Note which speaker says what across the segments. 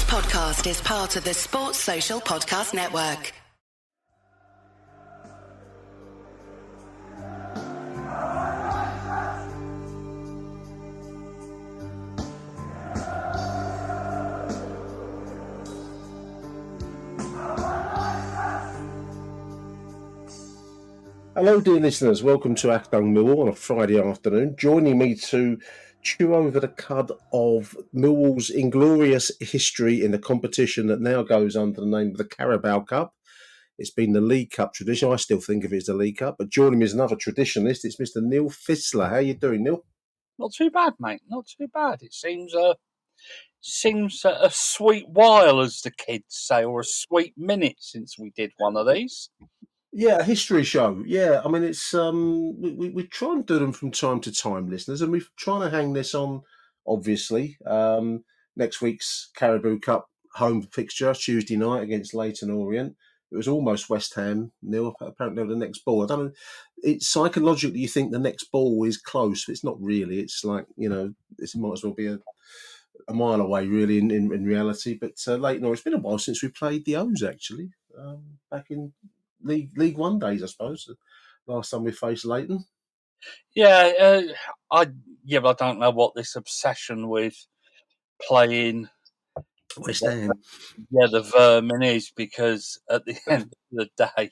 Speaker 1: podcast is part of the Sports Social Podcast Network.
Speaker 2: Hello, dear listeners. Welcome to Achtung Millwall on a Friday afternoon. Joining me to chew over the cud of Millwall's inglorious history in the competition that now goes under the name of the Carabao Cup. It's been the League Cup tradition. I still think of it as the League Cup. But joining me is another traditionalist. It's Mr. Neil Fissler. How are you doing, Neil?
Speaker 3: Not too bad, mate. Not too bad. It seems a sweet while, as the kids say, or a sweet minute since we did one of these.
Speaker 2: Yeah, a history show. Yeah, I mean, it's we try and do them from time to time, listeners, and we're trying to hang this on, obviously. Next week's Carabao Cup home fixture, Tuesday night against Leyton Orient. It was almost West Ham nil. Apparently, the next ball. I don't know. It's psychologically, you think the next ball is close. But it's not really. It's like, it might as well be a mile away, really, in reality. But Leyton Orient. It's been a while since we played the O's, actually. Back in League One days, I suppose. Last time we faced Leyton.
Speaker 3: I don't know what this obsession with playing
Speaker 2: West Ham.
Speaker 3: the vermin is, because at the end of the day,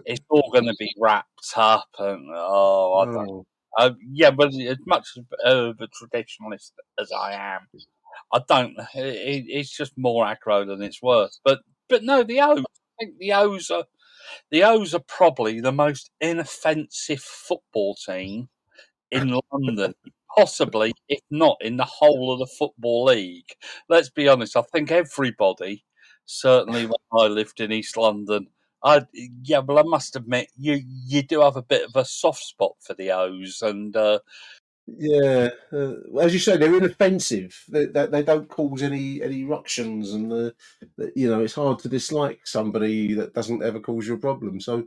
Speaker 3: it's all going to be wrapped up, and I don't. But as much of a traditionalist as I am, I don't. It's just more aggro than it's worth. But no, the O's. I think the O's are probably the most inoffensive football team in London, possibly, if not in the whole of the Football League. Let's be honest, I think everybody, certainly when I lived in East London, I must admit, you do have a bit of a soft spot for the O's, and
Speaker 2: as you say, they're inoffensive. They don't cause any ructions, and it's hard to dislike somebody that doesn't ever cause you a problem. So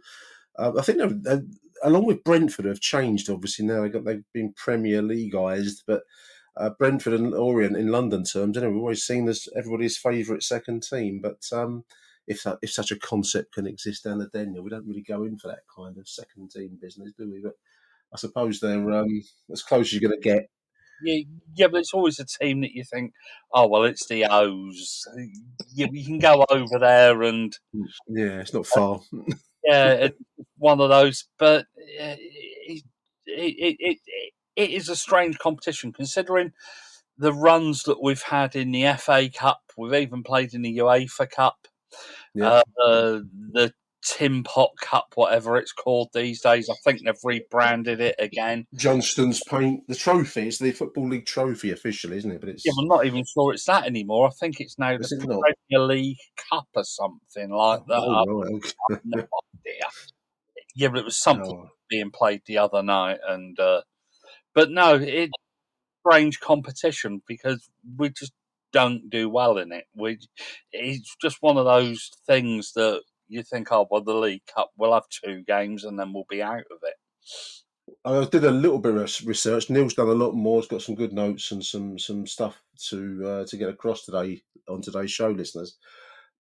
Speaker 2: I think they're, along with Brentford, have changed. Obviously now they've been Premier Leagueised, but Brentford and Orient in London terms, we've always seen as everybody's favourite second team. But if such a concept can exist down the Denver, we don't really go in for that kind of second team business, do we? But I suppose they're as close as you're going to get.
Speaker 3: Yeah, but it's always a team that you think, oh, well, it's the O's. You can go over there and...
Speaker 2: Yeah, it's not far.
Speaker 3: It's one of those, but it is a strange competition, considering the runs that we've had in the FA Cup. We've even played in the UEFA Cup.
Speaker 2: Yeah.
Speaker 3: The Tim Pot Cup, whatever it's called these days. I think they've rebranded it again.
Speaker 2: Johnston's Paint, the trophy. It's the Football League trophy officially, isn't it? But it's
Speaker 3: I'm not even sure it's that anymore. I think it's now the Premier League Cup or something like that.
Speaker 2: Oh, right. Okay.
Speaker 3: I have no idea. Yeah, but it was something being played the other night, and but no, it's strange competition because we just don't do well in it. It's just one of those things that you think, oh, well, the League Cup, we'll have 2 games and then we'll be out of it.
Speaker 2: I did a little bit of research. Neil's done a lot more. He's got some good notes and some stuff to get across today on today's show, listeners.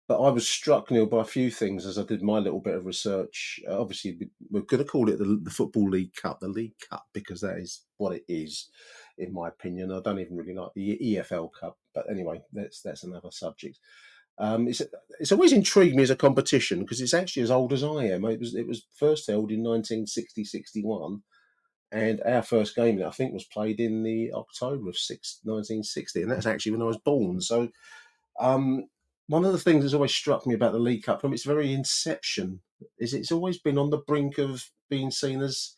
Speaker 2: But I was struck, Neil, by a few things as I did my little bit of research. Obviously, we're going to call it the Football League Cup, the League Cup, because that is what it is, in my opinion. I don't even really like the EFL Cup, but anyway, that's another subject. It's always intrigued me as a competition because it's actually as old as I am. It was first held in 1960-61, and our first game, I think, was played in the October of 1960, and that's actually when I was born. So one of the things that's always struck me about the League Cup from its very inception is it's always been on the brink of being seen as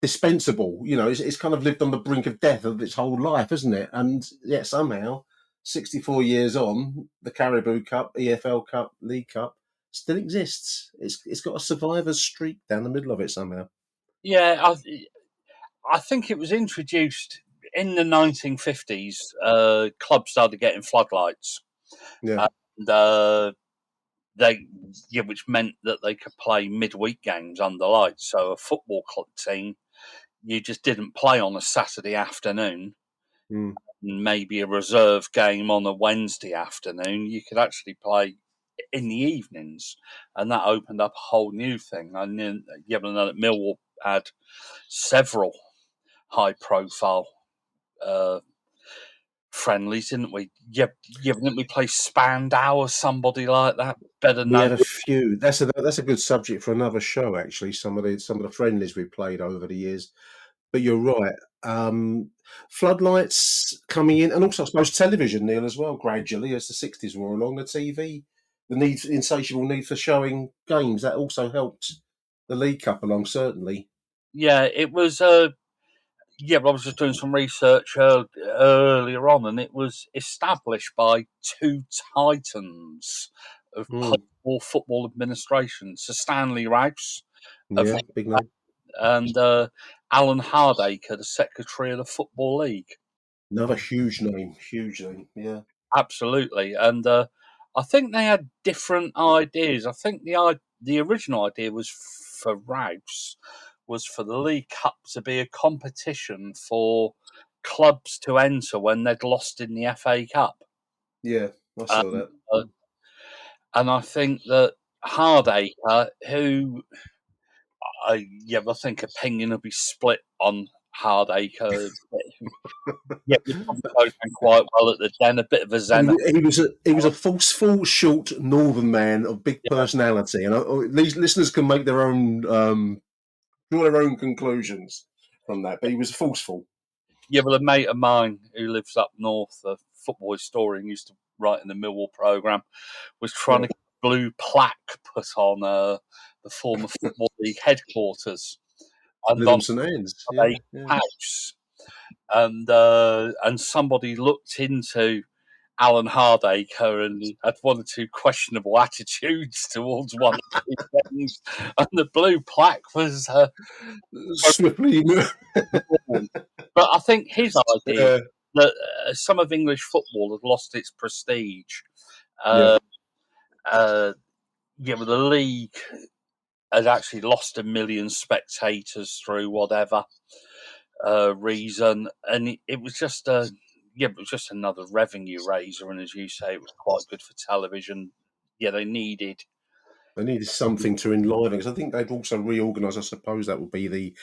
Speaker 2: dispensable. It's kind of lived on the brink of death of its whole life, hasn't it? And yet somehow, 64 years on, the Carabao Cup, EFL Cup, League Cup still exists. It's got a survivor's streak down the middle of it somehow.
Speaker 3: Yeah, I think it was introduced in the 1950s. Clubs started getting floodlights.
Speaker 2: Yeah.
Speaker 3: And which meant that they could play midweek games under lights. So a football club team, you just didn't play on a Saturday afternoon. maybe a reserve game on a Wednesday afternoon, you could actually play in the evenings, and that opened up a whole new thing. And then you ever know that Millwall had several high-profile friendlies, didn't we? Yeah, didn't we play Spandau or somebody like that? Better
Speaker 2: We
Speaker 3: known.
Speaker 2: had a few. That's a good subject for another show, actually. Some of the friendlies we played over the years. But you're right. Floodlights coming in, and also I suppose television, Neil, as well. Gradually, as the '60s wore along, the TV, insatiable need for showing games, that also helped the League Cup along. Certainly,
Speaker 3: Yeah, it was. Yeah, but I was just doing some research earlier on, and it was established by two titans of football administration: Sir Stanley Rouse of
Speaker 2: yeah, big name.
Speaker 3: and Alan Hardacre, the secretary of the Football League.
Speaker 2: Another huge name, huge name. Yeah,
Speaker 3: Absolutely, and I think they had different ideas. I think the original idea was for Rouse was for the League Cup to be a competition for clubs to enter when they'd lost in the FA Cup.
Speaker 2: yeah, I saw
Speaker 3: And,
Speaker 2: that.
Speaker 3: and I think that Hardacre, who I think opinion will be split on Hardacre. Yeah, we probably goes down quite well at the Den, a bit of a zen.
Speaker 2: He was a forceful, short northern man of big
Speaker 3: Yeah,
Speaker 2: personality, and these listeners can make their own draw their own conclusions from that. But he was forceful.
Speaker 3: yeah, well, a mate of mine who lives up north, a football historian, used to write in the Millwall programme, was trying
Speaker 2: Yeah,
Speaker 3: to get a blue plaque put on the former Football League headquarters and on
Speaker 2: Lytham St Anne's.
Speaker 3: a
Speaker 2: Yeah, yeah.
Speaker 3: house. And somebody looked into Alan Hardacre and he had one or two questionable attitudes towards one of these things. And the blue plaque was
Speaker 2: Swiftly.
Speaker 3: born. But I think his idea
Speaker 2: Yeah,
Speaker 3: that some of English football had lost its prestige.
Speaker 2: yeah.
Speaker 3: Uh, uh, but the league had actually lost 1 million spectators through whatever reason, and it was just it was just another revenue raiser. And as you say, it was quite good for television. Yeah, they needed.
Speaker 2: They needed something to enliven because I think they'd also reorganised. I suppose that would be the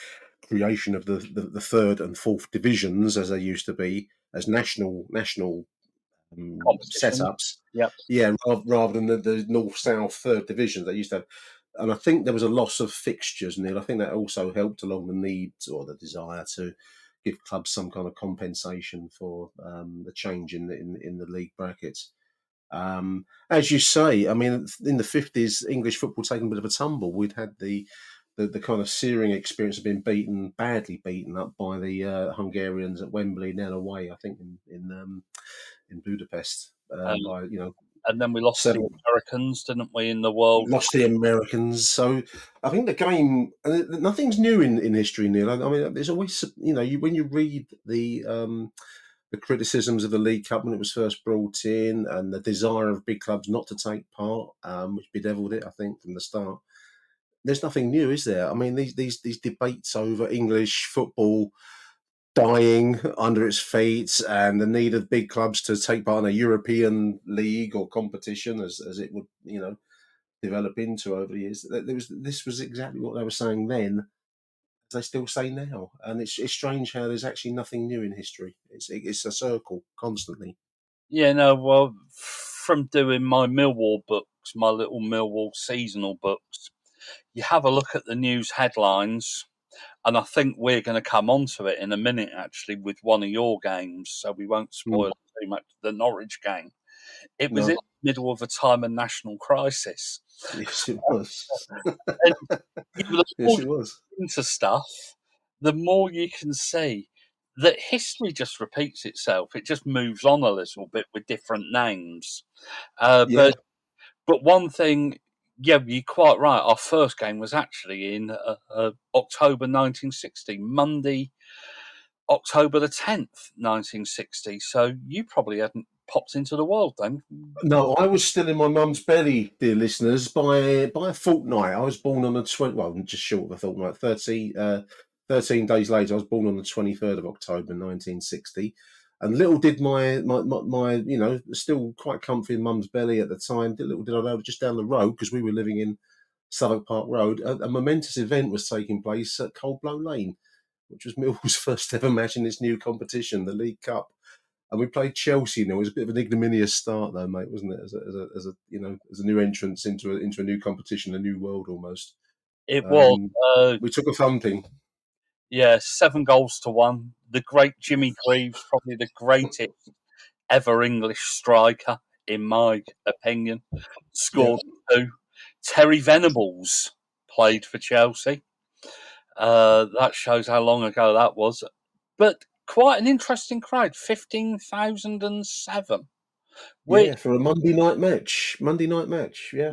Speaker 2: creation of the third and fourth divisions, as they used to be, as national
Speaker 3: Competition.
Speaker 2: setups.
Speaker 3: Yep.
Speaker 2: Yeah, rather than the north south third divisions they used to have. And I think there was a loss of fixtures, Neil. I think that also helped along the need or the desire to give clubs some kind of compensation for the change in the league brackets. As you say, I mean, in the '50s, English football taken a bit of a tumble. We'd had the kind of searing experience of being badly beaten up by the Hungarians at Wembley, and then away, I think, in Budapest
Speaker 3: Um,
Speaker 2: by
Speaker 3: and then we lost the
Speaker 2: 7.
Speaker 3: Americans, didn't we, in the World
Speaker 2: Lost the Americans, so I think the game. Nothing's new in history, Neil. I mean, there's always when you read the criticisms of the League Cup when it was first brought in, and the desire of big clubs not to take part, which bedevilled it, I think, from the start. There's nothing new, is there? I mean, these debates over English football dying under its feet, and the need of big clubs to take part in a European league or competition, as it would, develop into over the years. This was exactly what they were saying then, as they still say now, and it's strange how there's actually nothing new in history. It's a circle constantly.
Speaker 3: Yeah, no, well, from doing my Millwall books, my little Millwall seasonal books, you have a look at the news headlines, and I think we're going to come onto it in a minute, actually, with one of your games, so we won't spoil too much. The Norwich game. It was in
Speaker 2: No,
Speaker 3: the middle of a time of national crisis.
Speaker 2: yes, it was.
Speaker 3: And the more
Speaker 2: Yes, it
Speaker 3: you
Speaker 2: was.
Speaker 3: get into stuff, the more you can see that history just repeats itself. It just moves on a little bit with different names. Uh,
Speaker 2: Yeah.
Speaker 3: but but one thing, yeah, you're quite right. Our first game was actually in October 1960, Monday, October the 10th, 1960. So you probably hadn't popped into the world then.
Speaker 2: No, I was still in my mum's belly, dear listeners, by a fortnight. I was born on the 20, just short of a fortnight, 13 days later. I was born on the 23rd of October, 1960. And little did my still quite comfy in mum's belly at the time. Little did I know, just down the road, because we were living in Southwark Park Road, a momentous event was taking place at Coldblow Lane, which was Millwall's first ever match in this new competition, the League Cup. And we played Chelsea. It was a bit of an ignominious start, though, mate, wasn't it? As a new entrance into a new competition, a new world almost.
Speaker 3: It was,
Speaker 2: We took a thumping.
Speaker 3: 7-1. The great Jimmy Greaves, probably the greatest ever English striker, in my opinion, scored 2. Terry Venables played for Chelsea. That shows how long ago that was. But quite an interesting crowd, 15,007.
Speaker 2: For a Monday night match. Yeah.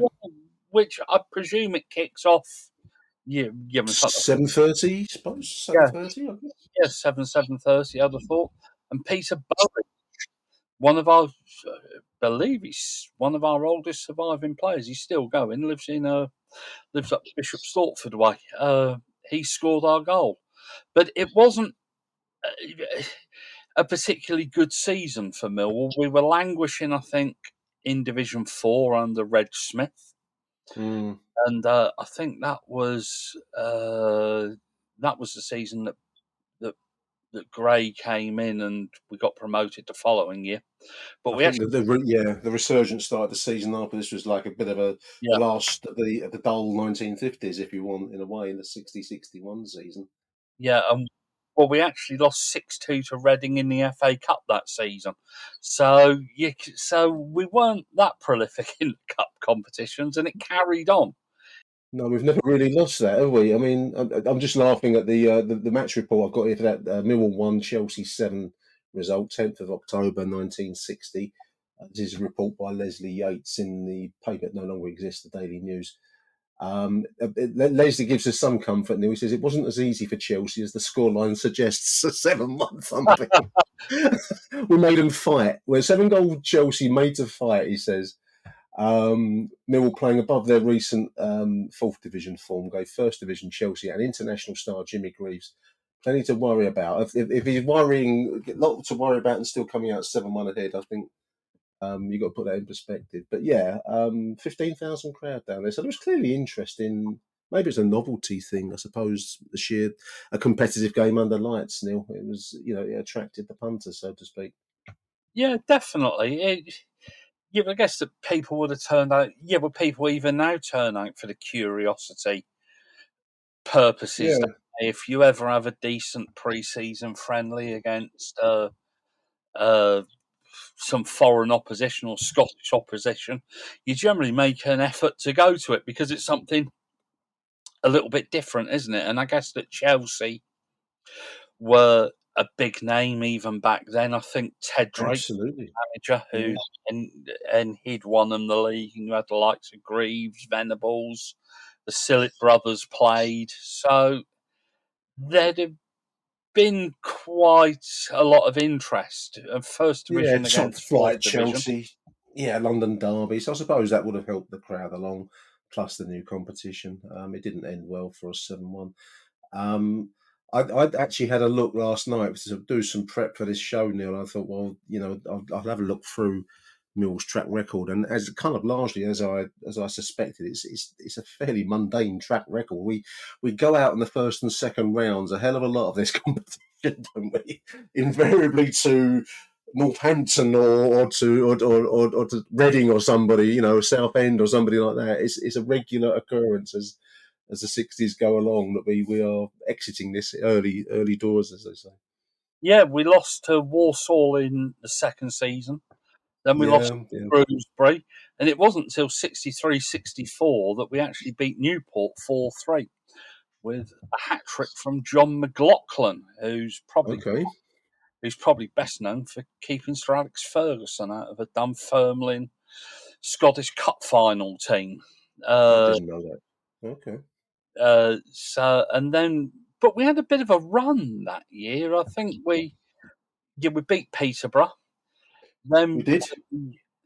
Speaker 3: Which I presume it kicks off.
Speaker 2: 7:30, suppose.
Speaker 3: Yeah,
Speaker 2: 7:30. I guess.
Speaker 3: 7:30. I'd have thought. And Peter Bowie, one of our, believe he's one of our oldest surviving players. He's still going. Lives up Bishop Stortford way. He scored our goal, but it wasn't a particularly good season for Millwall. We were languishing, I think, in Division 4 under Reg Smith. And I think that was the season that Gray came in and we got promoted the following year. But
Speaker 2: I think the resurgence started the season after. This was like a bit of the last of the dull 1950s, if you want, in a way, in the 60-61 season.
Speaker 3: Yeah, well, we actually lost 6-2 to Reading in the FA Cup that season. So we weren't that prolific in the cup competitions, and it carried on.
Speaker 2: No, we've never really lost that, have we? I mean, I'm just laughing at the match report I've got here for that Millwall 1, Chelsea 7 result, 10th of October 1960. This is a report by Leslie Yates in the paper that no longer exists, the Daily News. Leslie gives us some comfort now. He says it wasn't as easy for Chelsea as the scoreline suggests. A 7-1 thumping. We made them fight. We're 7-goal Chelsea made to fight, he says. Millwall playing above their recent 4th division form gave 1st division Chelsea and international star Jimmy Greaves plenty to worry about. If he's worrying, a lot to worry about and still coming out 7-1 ahead, I think you've got to put that in perspective. But 15,000 crowd down there. So there was clearly interest in, maybe it's a novelty thing, I suppose, a competitive game under lights, Neil. It was, it attracted the punters, so to speak.
Speaker 3: Yeah, definitely. I guess that people would have turned out. Yeah, but people even now turn out for the curiosity purposes.
Speaker 2: Yeah.
Speaker 3: If you ever have a decent pre-season friendly against some foreign opposition or Scottish opposition, you generally make an effort to go to it because it's something a little bit different, isn't it? And I guess that Chelsea were a big name even back then. I think Ted Drake,
Speaker 2: absolutely,
Speaker 3: manager, who and he'd won them the league, and you had the likes of Greaves, Venables, the Sillett brothers played. So there'd have been quite a lot of interest. First division against
Speaker 2: top flight
Speaker 3: fourth division.
Speaker 2: Chelsea. Yeah, London derby. So I suppose that would have helped the crowd along, plus the new competition. It didn't end well for us 7-1. I'd actually had a look last night to do some prep for this show, Neil. I thought, well, I'll have a look through Mill's track record, and as kind of largely as I suspected, it's a fairly mundane track record. We go out in the first and second rounds a hell of a lot of this competition, don't we? Invariably to Northampton or to Reading or somebody, Southend or somebody like that. It's a regular occurrence as the 60s go along that we are exiting this early doors, as they say.
Speaker 3: Yeah, we lost to Walsall in the second season. Then we lost to Shrewsbury. And it wasn't until 63-64 that we actually beat Newport 4-3 with a hat-trick from John McLaughlin, who's probably best known for keeping Sir Alex Ferguson out of a Dunfermline Scottish Cup final team.
Speaker 2: I didn't know that. Okay.
Speaker 3: But we had a bit of a run that year. I think we beat Peterborough. Then
Speaker 2: we did.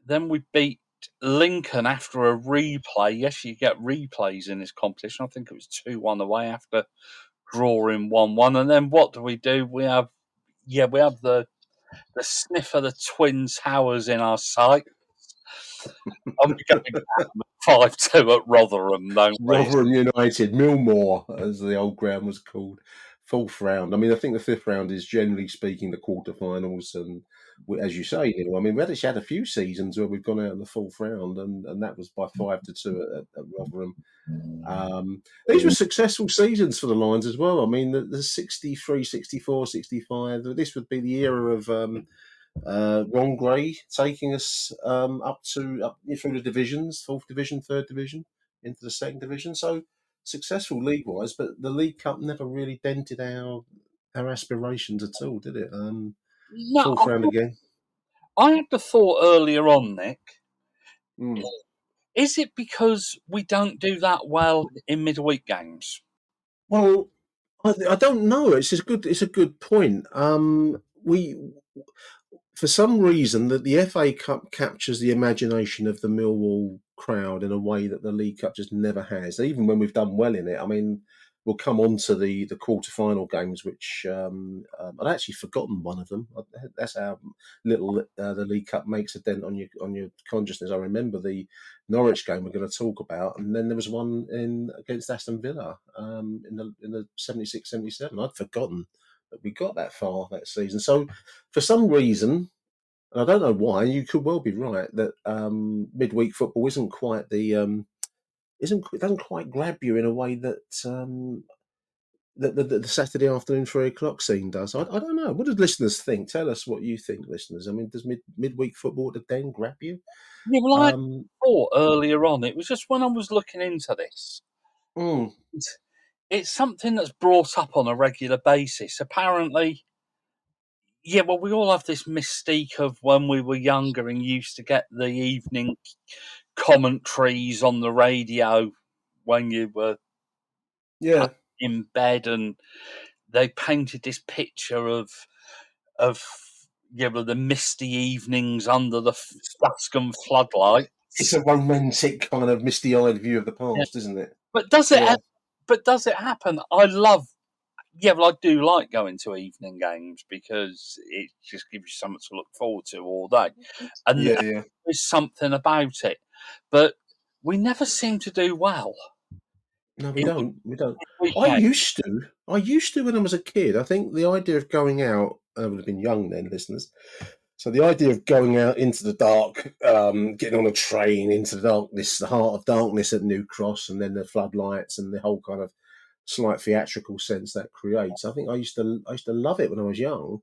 Speaker 3: Then we beat Lincoln after a replay. Yes, you get replays in this competition. I think it was 2-1 away after drawing 1-1. And then what do? We have the the sniff of the Twin Towers in our sight. And we're going down 5-2 at Rotherham, don't we?
Speaker 2: Rotherham United, Millmore, as the old ground was called, fourth round. I mean, I think the fifth round is generally speaking the quarterfinals, and as you say, Neil, I mean, we actually had a few seasons where we've gone out in the fourth round, and that was by 5-2 at Rotherham. These were successful seasons for the Lions as well. I mean, the 63, 64, 65, this would be the era of Ron Gray taking us up through the divisions, fourth division, third division, into the second division. So successful league-wise, but the League Cup never really dented our aspirations at all, did it?
Speaker 3: No,
Speaker 2: Fourth round again.
Speaker 3: I had the thought earlier on, Nick.
Speaker 2: Mm.
Speaker 3: Is it because we don't do that well in midweek games?
Speaker 2: Well, I don't know. It's a good point. We for some reason that the FA Cup captures the imagination of the Millwall crowd in a way that the League Cup just never has. Even when we've done well in it, I mean, we'll come on to the quarter-final games, which I'd actually forgotten one of them. That's how little the League Cup makes a dent on your consciousness. I remember the Norwich game we're going to talk about, and then there was one against Aston Villa in the 76-77. I'd forgotten that we got that far that season. So for some reason, and I don't know why, you could well be right that midweek football isn't quite it doesn't quite grab you in a way that the Saturday afternoon 3 o'clock scene does. I don't know. What do listeners think? Tell us what you think, listeners. I mean, does midweek football at the Den grab you?
Speaker 3: Yeah, well, I thought earlier on, it was just when I was looking into this.
Speaker 2: Mm.
Speaker 3: It's something that's brought up on a regular basis. Apparently, yeah, well, we all have this mystique of when we were younger and used to get the evening commentaries on the radio when you were
Speaker 2: Yeah.
Speaker 3: in bed, and they painted this picture of the misty evenings under the dusk and floodlights.
Speaker 2: It's a romantic kind of misty-eyed view of the past, isn't it?
Speaker 3: But does it?
Speaker 2: Yeah.
Speaker 3: But does it happen? I do like going to evening games because it just gives you something to look forward to all day, and
Speaker 2: Yeah.
Speaker 3: there's something about it. But we never seem to do well.
Speaker 2: No, we
Speaker 3: in
Speaker 2: don't. We don't. I
Speaker 3: weekend.
Speaker 2: used to. I used to when I was a kid. I think the idea of going out, I would have been young then, listeners. So the idea of going out into the dark, getting on a train into the darkness, the heart of darkness at New Cross, and then the floodlights and the whole kind of slight theatrical sense that creates. I think I used to love it when I was young.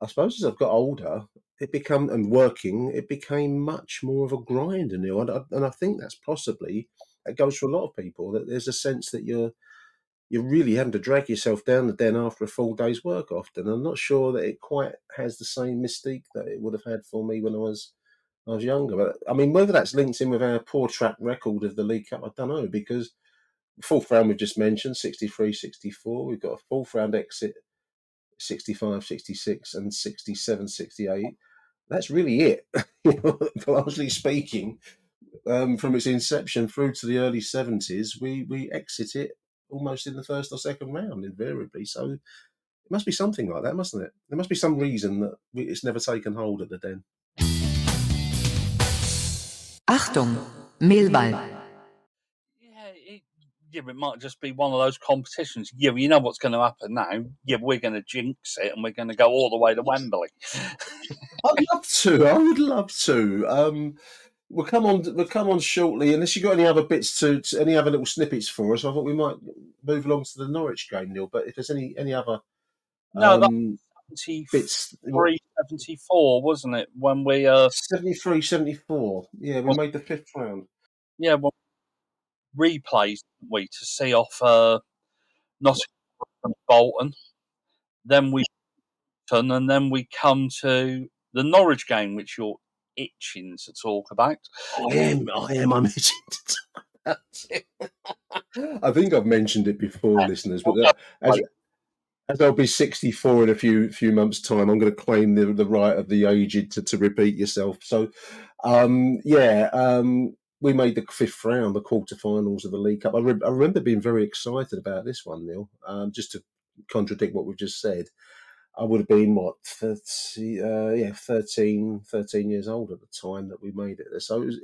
Speaker 2: I suppose as I've got older, it became much more of a grind, and I think that's possibly it goes for a lot of people that there's a sense that you're really having to drag yourself down the den after a full day's work often. I'm not sure that it quite has the same mystique that it would have had for me when I was younger. But I mean, whether that's linked in with our poor track record of the League Cup, I don't know, because fourth round we've just mentioned, 63, 64. We've got a fourth round exit, 65, 66 and 67, 68. That's really it, largely speaking. From its inception through to the early 70s, we exit it almost in the first or second round invariably. So it must be something like that, mustn't it? There must be some reason that it's never taken hold at the Den.
Speaker 4: Achtung, Millwall.
Speaker 3: It might just be one of those competitions. Yeah, you know what's going to happen now. Yeah, we're going to jinx it, and we're going to go all the way to Wembley.
Speaker 2: I'd love to. I would love to. We'll come on shortly. Unless you got any other bits to any other little snippets for us, I thought we might move along to the Norwich game, Neil. But if there's any other
Speaker 3: No, that
Speaker 2: bits,
Speaker 3: 74, wasn't it? When we
Speaker 2: 73, 74. Yeah, we made the fifth round.
Speaker 3: yeah, well, replays we to see off Nottingham and Bolton. Then we and then we come to the Norwich game, which you're itching to talk about.
Speaker 2: I am. I'm itching to talk about it. I think I've mentioned it before, listeners, but as I'll be 64 in a few months' time, I'm going to claim the right of the aged to repeat yourself. So, we made the fifth round, the quarterfinals of the League Cup. I remember being very excited about this one, Neil. Just to contradict what we've just said, I would have been, 13 years old at the time that we made it. So it was,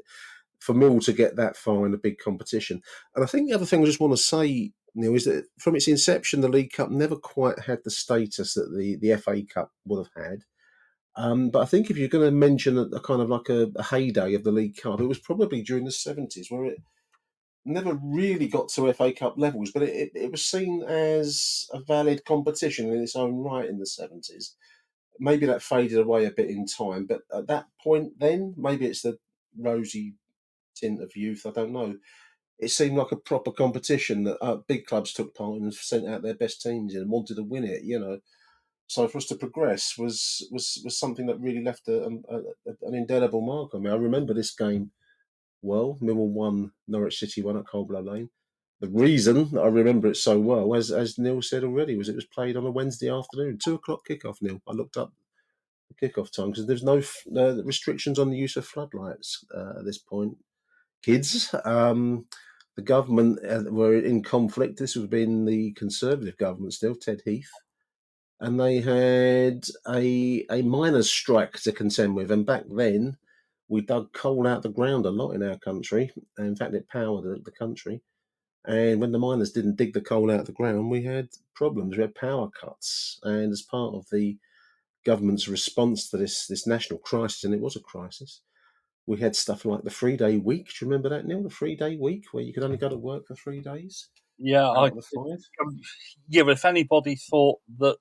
Speaker 2: for Mill to get that far in a big competition. And I think the other thing I just want to say, Neil, is that from its inception, the League Cup never quite had the status that the FA Cup would have had. But I think if you're going to mention a kind of like a heyday of the League Cup, it was probably during the 70s, where it never really got to FA Cup levels, but it was seen as a valid competition in its own right in the 70s. Maybe that faded away a bit in time, but at that point then, maybe it's the rosy tint of youth, I don't know. It seemed like a proper competition that big clubs took part in and sent out their best teams in and wanted to win it, So for us to progress was something that really left an indelible mark on me. I remember this game well. Millwall won, Norwich City won at Coldblow Lane. The reason I remember it so well, as Neil said already, was it was played on a Wednesday afternoon, 2 o'clock kickoff. Neil, I looked up the kickoff time because there's no restrictions on the use of floodlights at this point. Kids, the government were in conflict. This was been the Conservative government still, Ted Heath, and they had a miners' strike to contend with. And back then, we dug coal out the ground a lot in our country. In fact, it powered the country. And when the miners didn't dig the coal out of the ground, we had problems. We had power cuts. And as part of the government's response to this national crisis, and it was a crisis, we had stuff like the 3-day week. Do you remember that, Neil? The 3-day week, where you could only go to work for 3 days
Speaker 3: Yeah,
Speaker 2: out of the 5.
Speaker 3: yeah. But if anybody thought that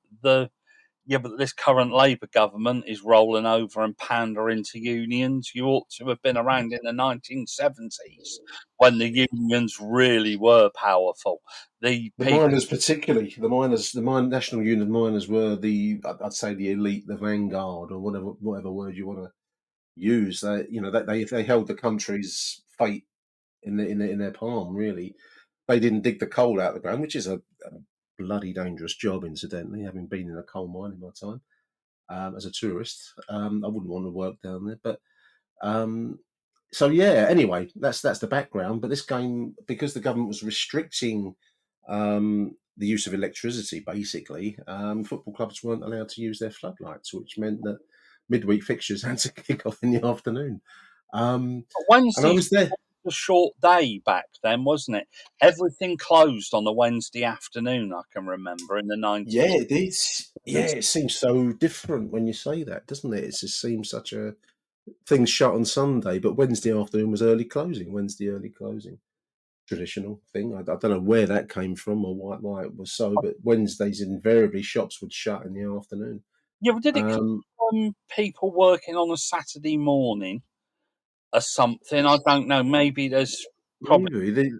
Speaker 3: but this current Labour government is rolling over and pandering to unions, you ought to have been around in the 1970s when the unions really were powerful. The
Speaker 2: The
Speaker 3: people,
Speaker 2: miners, particularly National Union of Miners were I'd say the elite, the vanguard, or whatever word you want to use. They held the country's fate in their palm. Really, they didn't dig the coal out of the ground, which is a bloody dangerous job, incidentally. Having been in a coal mine in my time as a tourist, I wouldn't want to work down there. But so yeah. Anyway, that's the background. But this game, because the government was restricting the use of electricity, basically, football clubs weren't allowed to use their floodlights, which meant that midweek fixtures had to kick off in the afternoon. And I
Speaker 3: Wednesday
Speaker 2: was there.
Speaker 3: was a short day back then, wasn't it? Everything closed on the Wednesday afternoon. I can remember in the
Speaker 2: Yeah,
Speaker 3: 90s.
Speaker 2: it is. Yeah, it seems so different when you say that, doesn't it? It just seems such a things shut on Sunday, but Wednesday afternoon was early closing. Wednesday early closing, traditional thing. I don't know where that came from or why it was so, but Wednesdays invariably shops would shut in the afternoon.
Speaker 3: Yeah, but did it come
Speaker 2: Um,
Speaker 3: from people working on a Saturday morning or something? I don't know. Maybe there's probably
Speaker 2: Maybe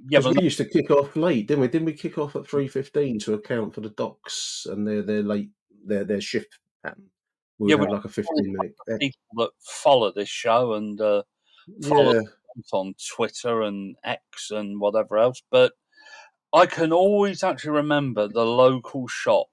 Speaker 2: because
Speaker 3: but
Speaker 2: we used to kick off late, didn't we? Didn't we kick off at 3:15 to account for the docks and their late their shift pattern? We would
Speaker 3: we
Speaker 2: have like a 15-minute.
Speaker 3: people that follow this show and follow
Speaker 2: Yeah,
Speaker 3: us on Twitter and X and whatever else. But I can always actually remember the local shop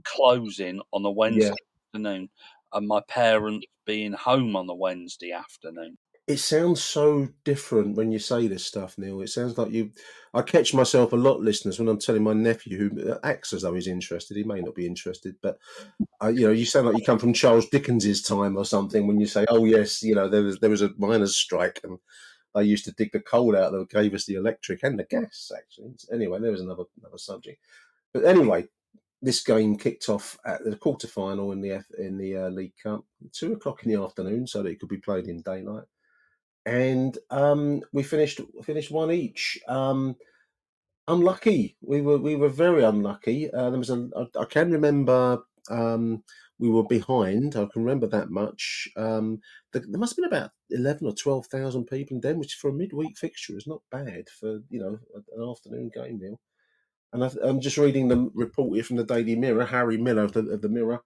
Speaker 3: closing on a
Speaker 2: yeah.
Speaker 3: Wednesday afternoon and my parents being home on a Wednesday afternoon.
Speaker 2: It sounds so different when you say this stuff, Neil. It sounds like you. I catch myself a lot, listeners, when I'm telling my nephew who acts as though he's interested. He may not be interested, but you sound like you come from Charles Dickens's time or something when you say, "Oh yes, there was a miners' strike and they used to dig the coal out that gave us the electric and the gas." Actually, anyway, there was another subject. But anyway, this game kicked off at the quarter final in the League Cup, 2 o'clock in the afternoon, so that it could be played in daylight, and we finished one each. Unlucky. We were very unlucky. There was I can remember we were behind. I can remember that much. There must have been about 11 or 12,000 people in Den, which for a midweek fixture is not bad for an afternoon game, Neil. And I'm just reading the report here from the Daily Mirror. Harry Miller of the Mirror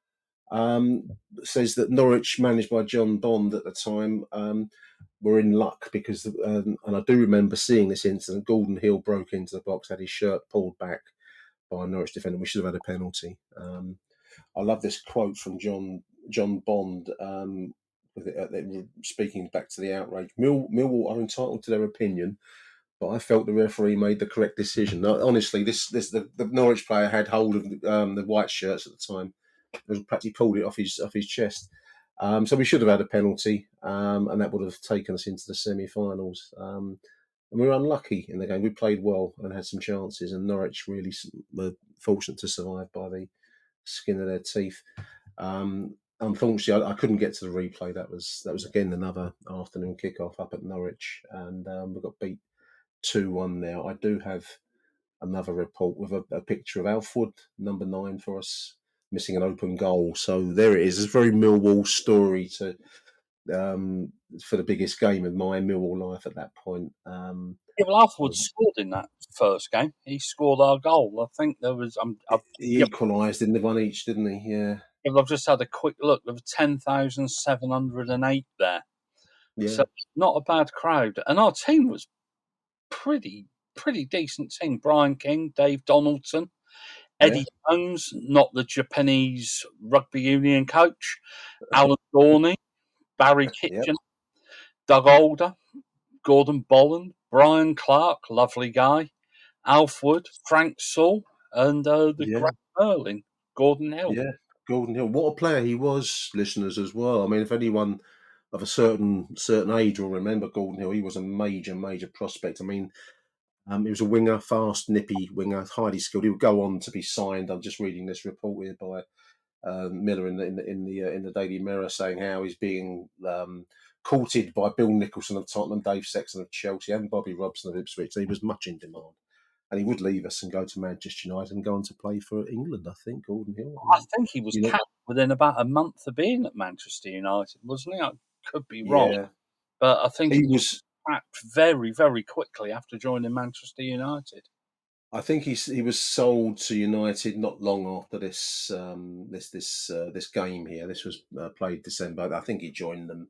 Speaker 2: um, says that Norwich, managed by John Bond at the time, were in luck because, and I do remember seeing this incident. Gordon Hill broke into the box, had his shirt pulled back by a Norwich defender. We should have had a penalty. I love this quote from John Bond, speaking back to the outrage. Millwall are entitled to their opinion, but I felt the referee made the correct decision. Now, honestly, the Norwich player had hold of the white shirts at the time. practically pulled it off his chest. So we should have had a penalty, and that would have taken us into the semi-finals. And we were unlucky in the game. We played well and had some chances, and Norwich really were fortunate to survive by the skin of their teeth. Unfortunately, I couldn't get to the replay. That was again another afternoon kickoff up at Norwich, and we got beat 2-1 now. I do have another report with a picture of Alfwood, number 9 for us, missing an open goal. So there it is. It's a very Millwall story to for the biggest game of my Millwall life at that point.
Speaker 3: Yeah, well, Alfwood scored in that first game. He scored our goal. I think there was.
Speaker 2: He equalised in the one each, didn't he? Yeah.
Speaker 3: I've just had a quick look. There were 10,708 there.
Speaker 2: Yeah.
Speaker 3: So not a bad crowd. And our team was pretty decent team. Brian King, Dave Donaldson, Eddie Jones, not the Japanese rugby union coach, Alan Dorney, Barry Kitchen, Doug Alder, Gordon Bolland, Brian Clark, lovely guy, Alf Wood, Frank Saul, and the great Merlin, Gordon Hill.
Speaker 2: Yeah, Gordon Hill. What a player he was, listeners, as well. I mean, if anyone of a certain age will remember Gordon Hill, he was a major prospect. I mean, he was a winger, fast, nippy winger, highly skilled. He would go on to be signed. I'm just reading this report here by Miller in the Daily Mirror, saying how he's being courted by Bill Nicholson of Tottenham, Dave Sexton of Chelsea, and Bobby Robson of Ipswich. So he was much in demand. And he would leave us and go to Manchester United and go on to play for England, I think, Gordon Hill.
Speaker 3: I think he was capped within about a month of being at Manchester United, wasn't he? I could be wrong. But I think he was capped very, very quickly after joining Manchester United.
Speaker 2: I think he was sold to United not long after this game here. This was played December. I think he joined them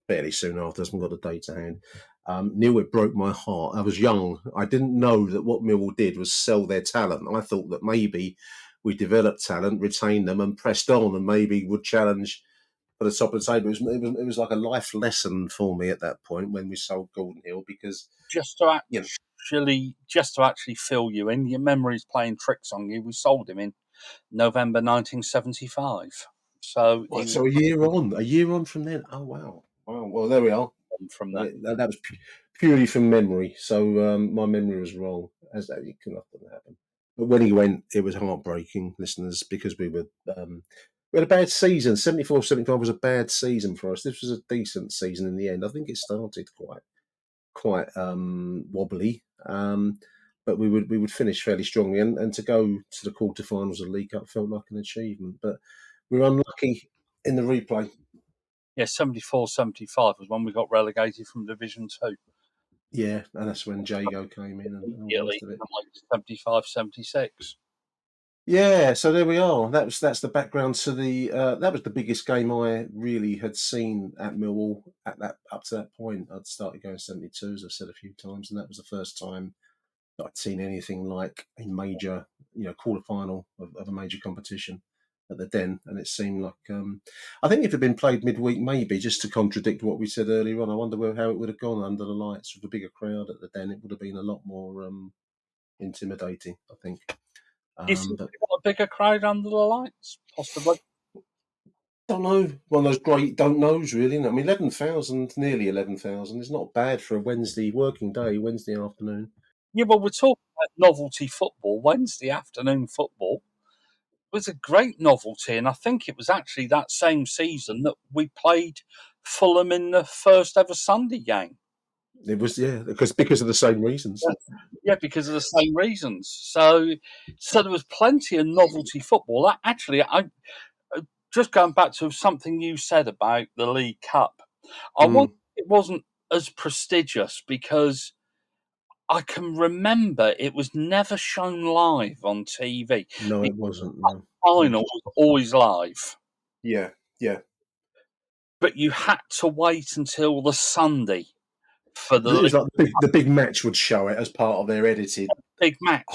Speaker 2: fairly soon after. I haven't got the date to hand. Neil, it broke my heart. I was young. I didn't know that what Millwall did was sell their talent. I thought that maybe we developed talent, retained them, and pressed on, and maybe would challenge for the top of the table. It was like a life lesson for me at that point when we sold Gordon Hill, because
Speaker 3: just to actually fill you in, your memory's playing tricks on you. We sold him in November 1975. So
Speaker 2: a year on from then. Oh wow. Well, there we are.
Speaker 3: From that,
Speaker 2: that was purely from memory. So my memory was wrong, as that couldn't have happened. But when he went, it was heartbreaking, listeners, because we had a bad season. 74-75 was a bad season for us. This was a decent season in the end. I think it started quite wobbly, but we would finish fairly strongly, and to go to the quarterfinals of the League Cup felt like an achievement. But we were unlucky in the replay.
Speaker 3: Yeah, 74-75 was when we got relegated from Division 2.
Speaker 2: Yeah, and that's when Jago came in and all the rest of it.
Speaker 3: 75-76.
Speaker 2: Yeah, so there we are. That's the background to the. That was the biggest game I really had seen at Millwall up to that point. I'd started going 72, as I've said a few times, and that was the first time that I'd seen anything like a major, quarterfinal of a major competition at the Den. And it seemed like, I think if it had been played midweek, maybe, just to contradict what we said earlier on, I wonder how it would have gone under the lights with a bigger crowd at the Den. It would have been a lot more intimidating, I think.
Speaker 3: Do you think we got a bigger crowd under the lights? Possibly.
Speaker 2: Don't know. One of those great don't knows, really. I mean, 11,000, nearly 11,000 is not bad for a Wednesday working day, Wednesday afternoon.
Speaker 3: Yeah, well, we're talking about novelty football. Wednesday afternoon football was a great novelty, and I think it was actually that same season that we played Fulham in the first ever Sunday game.
Speaker 2: It was, because of the same reasons.
Speaker 3: Yeah, because of the same reasons. So there was plenty of novelty football. Actually, I just going back to something you said about the League Cup. I wonder if it wasn't as prestigious because I can remember it was never shown live on TV.
Speaker 2: No, it wasn't. No.
Speaker 3: Final was always live.
Speaker 2: Yeah.
Speaker 3: But you had to wait until the Sunday for the.
Speaker 2: It was like the big match would show it as part of their edited
Speaker 3: big match.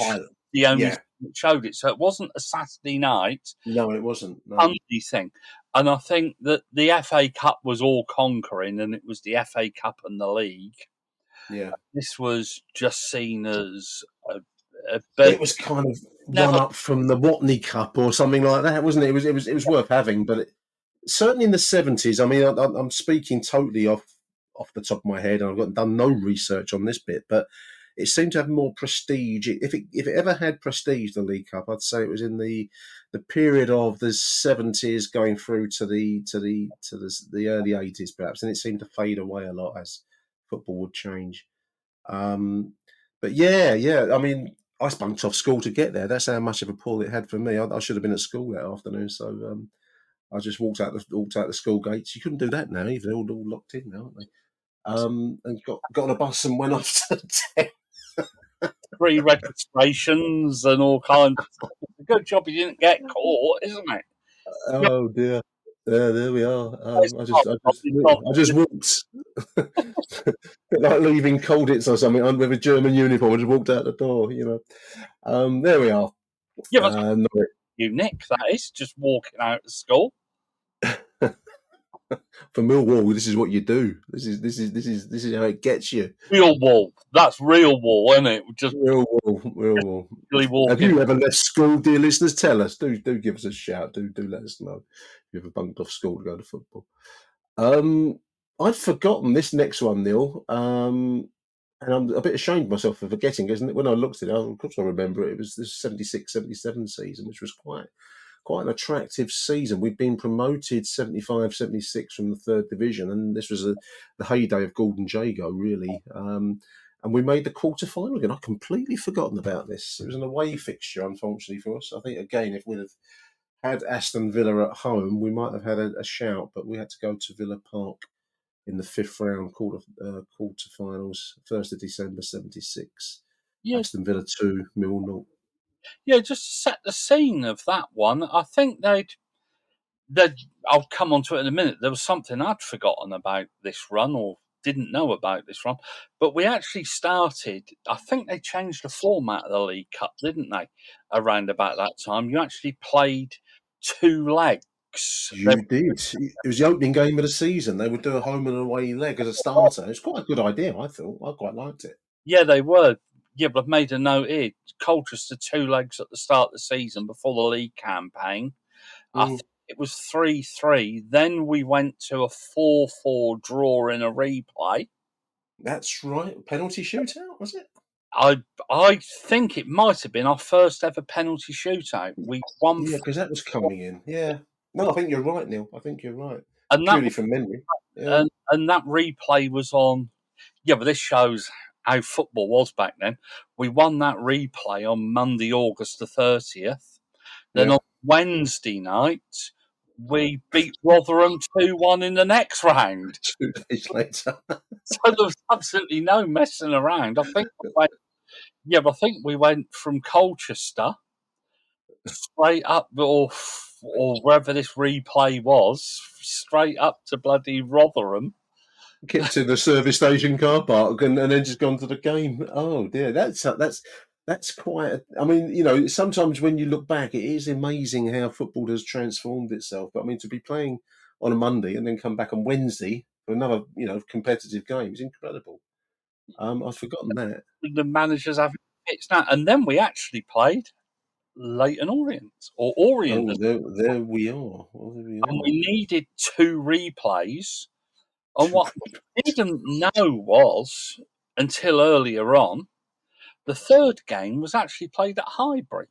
Speaker 3: The only thing that showed it, so it wasn't a Saturday night.
Speaker 2: No, it wasn't. No.
Speaker 3: Sunday thing, and I think that the FA Cup was all conquering, and it was the FA Cup and the league.
Speaker 2: Yeah,
Speaker 3: this was just seen as
Speaker 2: it was kind of
Speaker 3: Never.
Speaker 2: one up from the Watney Cup or something like that, wasn't it? It was worth having, but certainly in the 70s. I mean, I'm speaking totally off the top of my head, and I've done no research on this bit, but it seemed to have more prestige. If it ever had prestige, the League Cup, I'd say it was in the period of the 70s going through to the early 80s, perhaps, and it seemed to fade away a lot as football would change. But yeah. I mean, I spunked off school to get there. That's how much of a pull it had for me. I should have been at school that afternoon, so I just walked out the school gates. You couldn't do that now either. They're all locked in now, aren't they? And got on a bus and went off to 10.
Speaker 3: Free registrations and all kinds of stuff. It's a good job you didn't get caught, isn't it?
Speaker 2: Oh dear. Yeah, there we are.
Speaker 3: It's
Speaker 2: I
Speaker 3: not
Speaker 2: just walked, bit like leaving Colditz or something with a German uniform. I just walked out the door. There we are.
Speaker 3: Yeah, but you, Nick, that is just walking out of school.
Speaker 2: For Millwall, this is what you do. This is how it gets you.
Speaker 3: Real wall. That's real wall, isn't it? Just
Speaker 2: real wall.
Speaker 3: really walking.
Speaker 2: Have you ever left school, dear listeners? Tell us. Do give us a shout. Do let us know if you ever bunked off school to go to football. I'd forgotten this next one, Neil. And I'm a bit ashamed of myself for forgetting, isn't it? When I looked at it, of course I remember it. It was the 76-77 season, which was quite an attractive season. We'd been promoted 75-76 from the third division, and this was the heyday of Gordon Jago, really. And we made the quarter-final again. I'd completely forgotten about this. It was an away fixture, unfortunately, for us. I think, again, if we'd have had Aston Villa at home, we might have had a shout, but we had to go to Villa Park in the fifth round, quarter-finals, 1st of December, 76.
Speaker 3: Yeah.
Speaker 2: Aston Villa 2, Mill 0.
Speaker 3: Yeah, just to set the scene of that one, I think they'd I'll come on to it in a minute. There was something I'd forgotten about this run or didn't know about this run, but we actually started. I think they changed the format of the League Cup, didn't they? Around about that time, you actually played 2 legs.
Speaker 2: You did. It was the opening game of the season. They would do a home and away leg as a starter. It was quite a good idea, I thought. I quite liked it.
Speaker 3: Yeah, they were. Yeah, but I've made a note here. Colchester 2 legs at the start of the season before the league campaign. I think it was 3-3. Then we went to a 4-4 draw in a replay.
Speaker 2: That's right. Penalty shootout, was it?
Speaker 3: I think it might have been our first ever penalty shootout. We won.
Speaker 2: Yeah, because that was coming in. Yeah. No, I think you're right, Neil. I think you're right.
Speaker 3: And that,
Speaker 2: purely from memory. Yeah.
Speaker 3: And that replay was on. Yeah, but this shows how football was back then. We won that replay on Monday, August the 30th. Then on Wednesday night, we beat Rotherham 2-1 in the next round.
Speaker 2: 2 days later.
Speaker 3: So there was absolutely no messing around. I think we went from Colchester straight up, or wherever this replay was, straight up to bloody Rotherham.
Speaker 2: Kept in the service station car park and then just gone to the game. Oh dear, that's quite. I mean, sometimes when you look back, it is amazing how football has transformed itself. But I mean, to be playing on a Monday and then come back on Wednesday for another, competitive game is incredible. I've forgotten that.
Speaker 3: The managers have pitched that, and then we actually played Leyton Orient or Orient.
Speaker 2: Oh, there we are.
Speaker 3: And we needed 2 replays. And what I didn't know was, until earlier on, the third game was actually played at Highbury.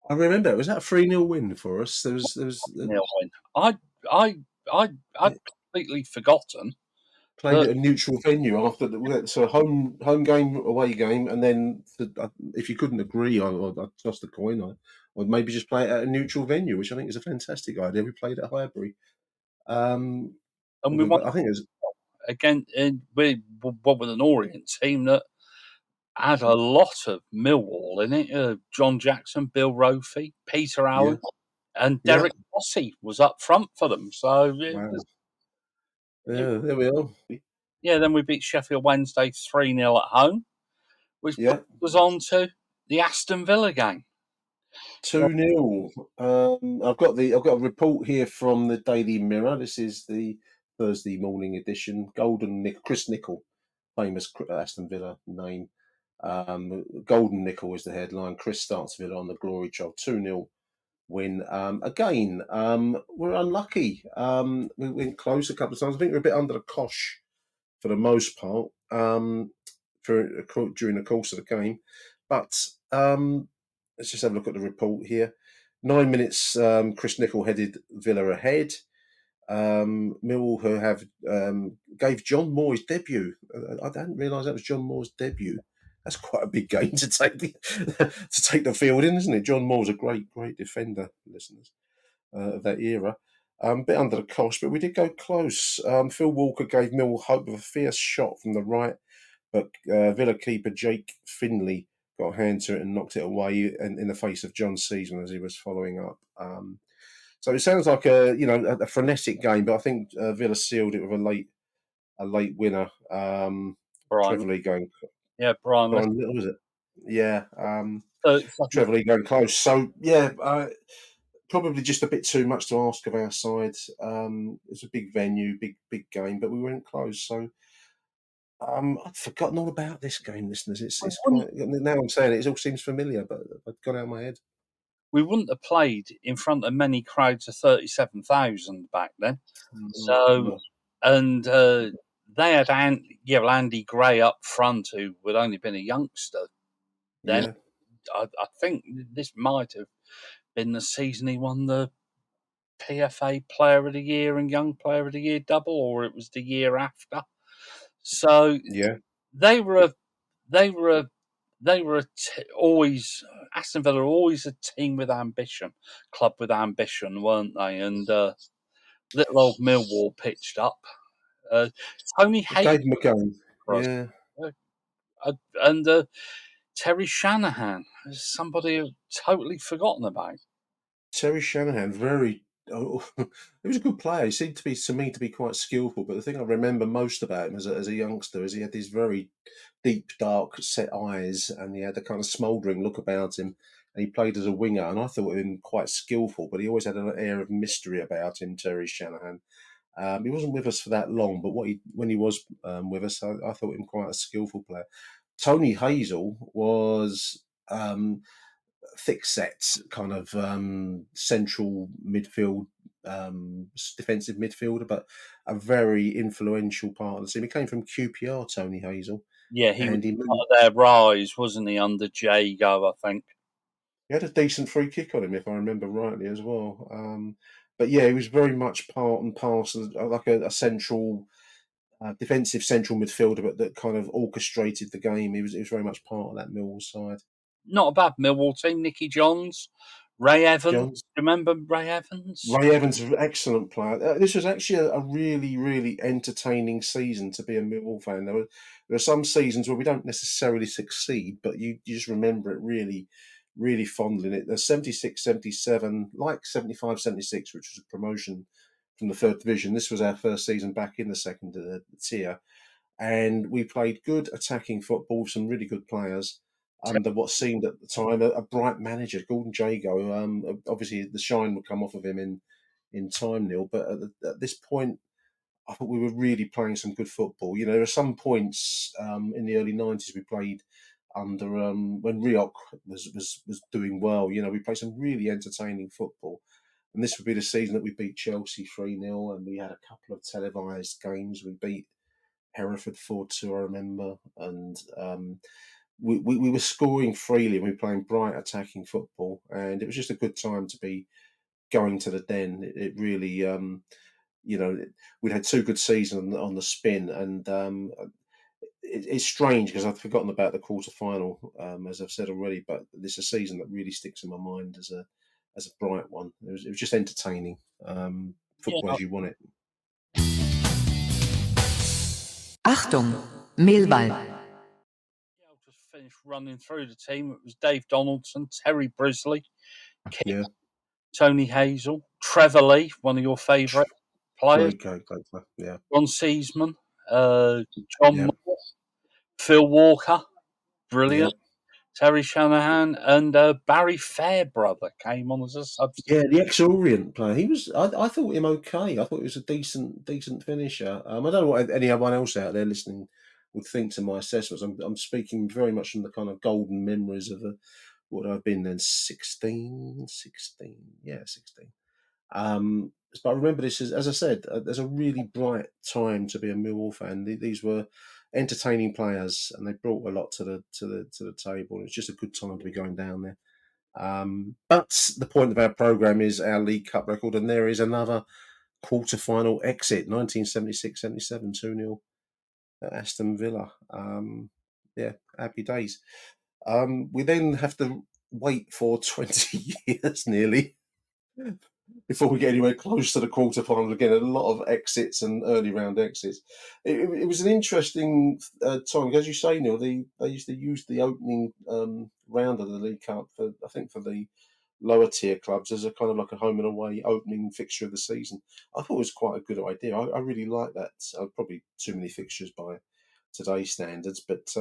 Speaker 2: I remember it was that a 3-0 win for us. There was
Speaker 3: I completely forgotten.
Speaker 2: Played at a neutral venue after so home game, away game, and then if you couldn't agree, I'd toss a coin. I'd maybe just play it at a neutral venue, which I think is a fantastic idea. We played at Highbury,
Speaker 3: and we won.
Speaker 2: I think it was
Speaker 3: Again, we won with an Orient team that had a lot of Millwall in it. John Jackson, Bill Rofi, Peter Allen, and Derek Bossy was up front for them. So
Speaker 2: there we are.
Speaker 3: Yeah, then we beat Sheffield Wednesday 3-0 at home, which was on to the Aston Villa game.
Speaker 2: 2-0. I've got a report here from the Daily Mirror. This is the Thursday morning edition. Chris Nichol, famous Aston Villa name. Golden Nickel is the headline. Chris starts Villa on the glory trail, 2-0 win. Again, we're unlucky. We went close a couple of times. I think we're a bit under the cosh for the most part during the course of the game. But let's just have a look at the report here. 9 minutes, Chris Nickel headed Villa ahead. Millwall, who have gave John Moore his debut. I didn't realise that was John Moore's debut. That's quite a big game to take the field in, isn't it? John Moore's a great defender, listeners, of that era. A bit under the cosh, but we did go close. Phil Walker gave Millwall hope of a fierce shot from the right, but Villa keeper Jake Finley got a hand to it and knocked it away in the face of John Seasman as he was following up. So it sounds like a frenetic game, but I think Villa sealed it with a late winner. Trevor Lee going,
Speaker 3: Brian
Speaker 2: Little, was it? Yeah,
Speaker 3: So
Speaker 2: Trevor Lee going close. So yeah, probably just a bit too much to ask of our side. It's a big venue, big game, but we went close. So I'd forgotten all about this game, listeners. It's quite, now I'm saying it all seems familiar, but I've got out of my head.
Speaker 3: we wouldn't have played in front of many crowds of 37,000 back then. So, and they had Andy Gray up front, who would only been a youngster then.
Speaker 2: Yeah.
Speaker 3: I think this might have been the season he won the PFA Player of the Year and Young Player of the Year double, or it was the year after. So
Speaker 2: yeah,
Speaker 3: they were always Aston Villa were always a team with ambition, club with ambition, weren't they? And little old Millwall pitched up. Tony Hayes
Speaker 2: gave him a game. Yeah,
Speaker 3: and Terry Shanahan, somebody I've totally forgotten about.
Speaker 2: Terry Shanahan, he was a good player. He seemed to me to be quite skillful. But the thing I remember most about him as a youngster is he had these very deep, dark set eyes, and he had a kind of smouldering look about him. And he played as a winger, and I thought him quite skillful. But he always had an air of mystery about him, Terry Shanahan. He wasn't with us for that long, but when he was with us, I thought him quite a skillful player. Tony Hazel was thick set, kind of central midfield, defensive midfielder, but a very influential part of the team. He came from QPR, Tony Hazel.
Speaker 3: Yeah, he was part of their rise, wasn't he, under Jago, I think.
Speaker 2: He had a decent free kick on him, if I remember rightly, as well. But yeah, he was very much part and parcel, like a central, defensive central midfielder, but that kind of orchestrated the game. He was very much part of that Millwall side.
Speaker 3: Not a bad Millwall team. Nicky Johns, Ray Evans.
Speaker 2: Johns.
Speaker 3: Remember Ray Evans?
Speaker 2: Ray Evans is an excellent player. This was actually a really, really entertaining season to be a Millwall fan. There are some seasons where we don't necessarily succeed, but you just remember it really, really fondly. The 76, 77, like 75, 76, which was a promotion from the third division. This was our first season back in the second tier. And we played good attacking football with some really good players under what seemed at the time a bright manager, Gordon Jago. Obviously, the shine would come off of him in time, Neil. But at this point, I thought we were really playing some good football. You know, there are some points in the early 90s we played under when Rioch was doing well. You know, we played some really entertaining football. And this would be the season that we beat Chelsea 3-0, and we had a couple of televised games. We beat Hereford 4-2, I remember, and we were scoring freely and we were playing bright attacking football, and it was just a good time to be going to the Den. It really, we'd had 2 good seasons on the spin, and it's strange because I've forgotten about the quarter-final, as I've said already, but this is a season that really sticks in my mind as a bright one. It was just entertaining, football as you want it.
Speaker 4: Achtung, Millwall.
Speaker 3: I'll just finish running through the team. It was Dave Donaldson, Terry Brisley, Tony Hazel, Trevor Lee, one of your favourite players.
Speaker 2: Great player, yeah.
Speaker 3: John Seasman, John Moore, Phil Walker, brilliant. Terry Shanahan, and Barry Fairbrother came on as a substitute.
Speaker 2: Yeah, the ex-Orient player. He was. I thought him okay. I thought he was a decent finisher. I don't know what anyone else out there listening would think to my assessments. I'm speaking very much from the kind of golden memories of what I've been then 16, yeah, 16. But I remember this as I said, there's a really bright time to be a Millwall fan. These were entertaining players, and they brought a lot to the table. It's just a good time to be going down there. But the point of our programme is our League Cup record, and there is another quarter-final exit, 1976-77, 2-0 at Aston Villa. Yeah, happy days. We then have to wait for 20 years nearly before we get anywhere close to the quarterfinals again. A lot of exits and early round exits. It was an interesting time, as you say, Neil. They used to use the opening round of the League Cup for the lower tier clubs as a kind of like a home and away opening fixture of the season. I thought it was quite a good idea. I really like that. Probably too many fixtures by today's standards, but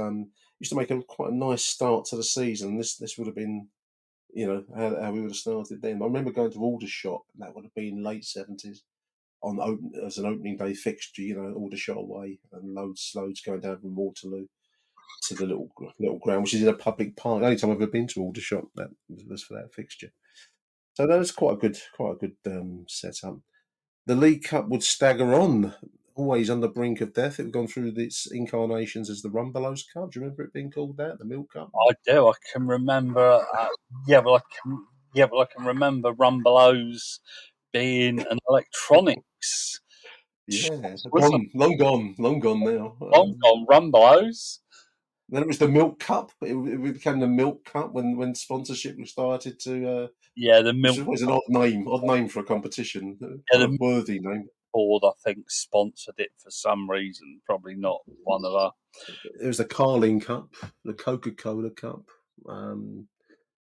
Speaker 2: used to make quite a nice start to the season. This would have been, how we would have started then. I remember going to Aldershot, and that would have been late 70s, as an opening day fixture, Aldershot away, and loads going down from Waterloo to the little ground, which is in a public park. The only time I've ever been to Aldershot, that was for that fixture. So that was quite a good setup. The League Cup would stagger on, always on the brink of death. It had gone through its incarnations as the Rumbelows Cup. Do you remember it being called that, the Milk Cup?
Speaker 3: I do. I can remember. I can remember Rumbelows being an electronics.
Speaker 2: Yeah,
Speaker 3: Wasn't
Speaker 2: long gone now.
Speaker 3: long gone Rumbelows.
Speaker 2: Then it was the Milk Cup. It became the Milk Cup when sponsorship was started to.
Speaker 3: The
Speaker 2: Which
Speaker 3: Milk.
Speaker 2: was an odd name for a competition,
Speaker 3: The
Speaker 2: a worthy name.
Speaker 3: Board, I think, sponsored it for some reason. Probably not one of our.
Speaker 2: It was the Carling Cup, the Coca-Cola Cup, and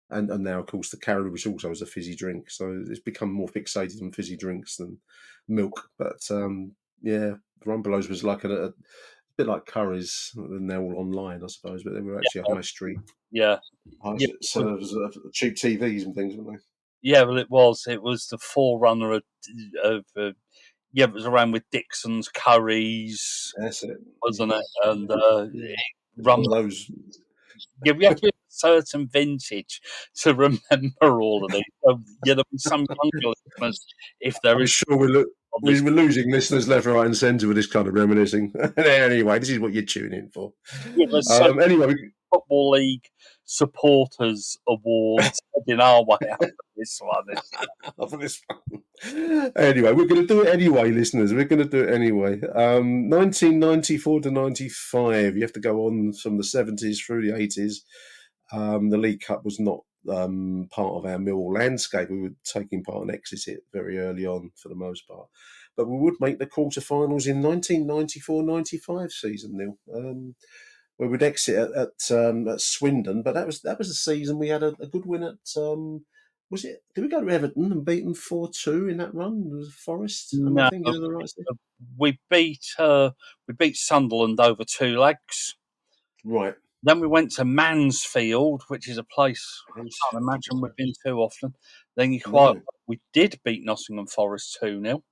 Speaker 2: now, of course, the Carabao, which also is a fizzy drink. So it's become more fixated on fizzy drinks than milk. But the Rumbelows was like a bit like Curry's, and they're all online, I suppose. But they were actually a high street. Servers of cheap TVs and things, weren't they?
Speaker 3: Yeah, well, it was. It was the forerunner of it was around with Dixon's Curries.
Speaker 2: That's it,
Speaker 3: Wasn't it? And
Speaker 2: those.
Speaker 3: Yeah, we have to be a certain vintage to remember all of these. So, there'll be some younger listeners, if there
Speaker 2: I'm
Speaker 3: is.
Speaker 2: sure we're losing listeners left, right, and centre with this kind of reminiscing. Anyway, this is what you're tuning in for. Anyway,
Speaker 3: Football League supporters awards heading our way after this one.
Speaker 2: Anyway, we're going to do it anyway, listeners. We're going to do it anyway. 1994 to 95. You have to go on from the 70s through the 80s. The League Cup was not part of our Millwall landscape. We were taking part and exit it very early on for the most part. But we would make the quarterfinals in 1994-95 season, Neil. We would exit at Swindon, but that was the season we had a good win at. Was it? Did we go to Everton and beat them 4-2 in that run? It was Forest.
Speaker 3: No,
Speaker 2: I think it was the right thing.
Speaker 3: We beat Sunderland over 2 legs.
Speaker 2: Right.
Speaker 3: Then we went to Mansfield, which is a place I can't imagine we've been too often. Then we did beat Nottingham Forest 2-0.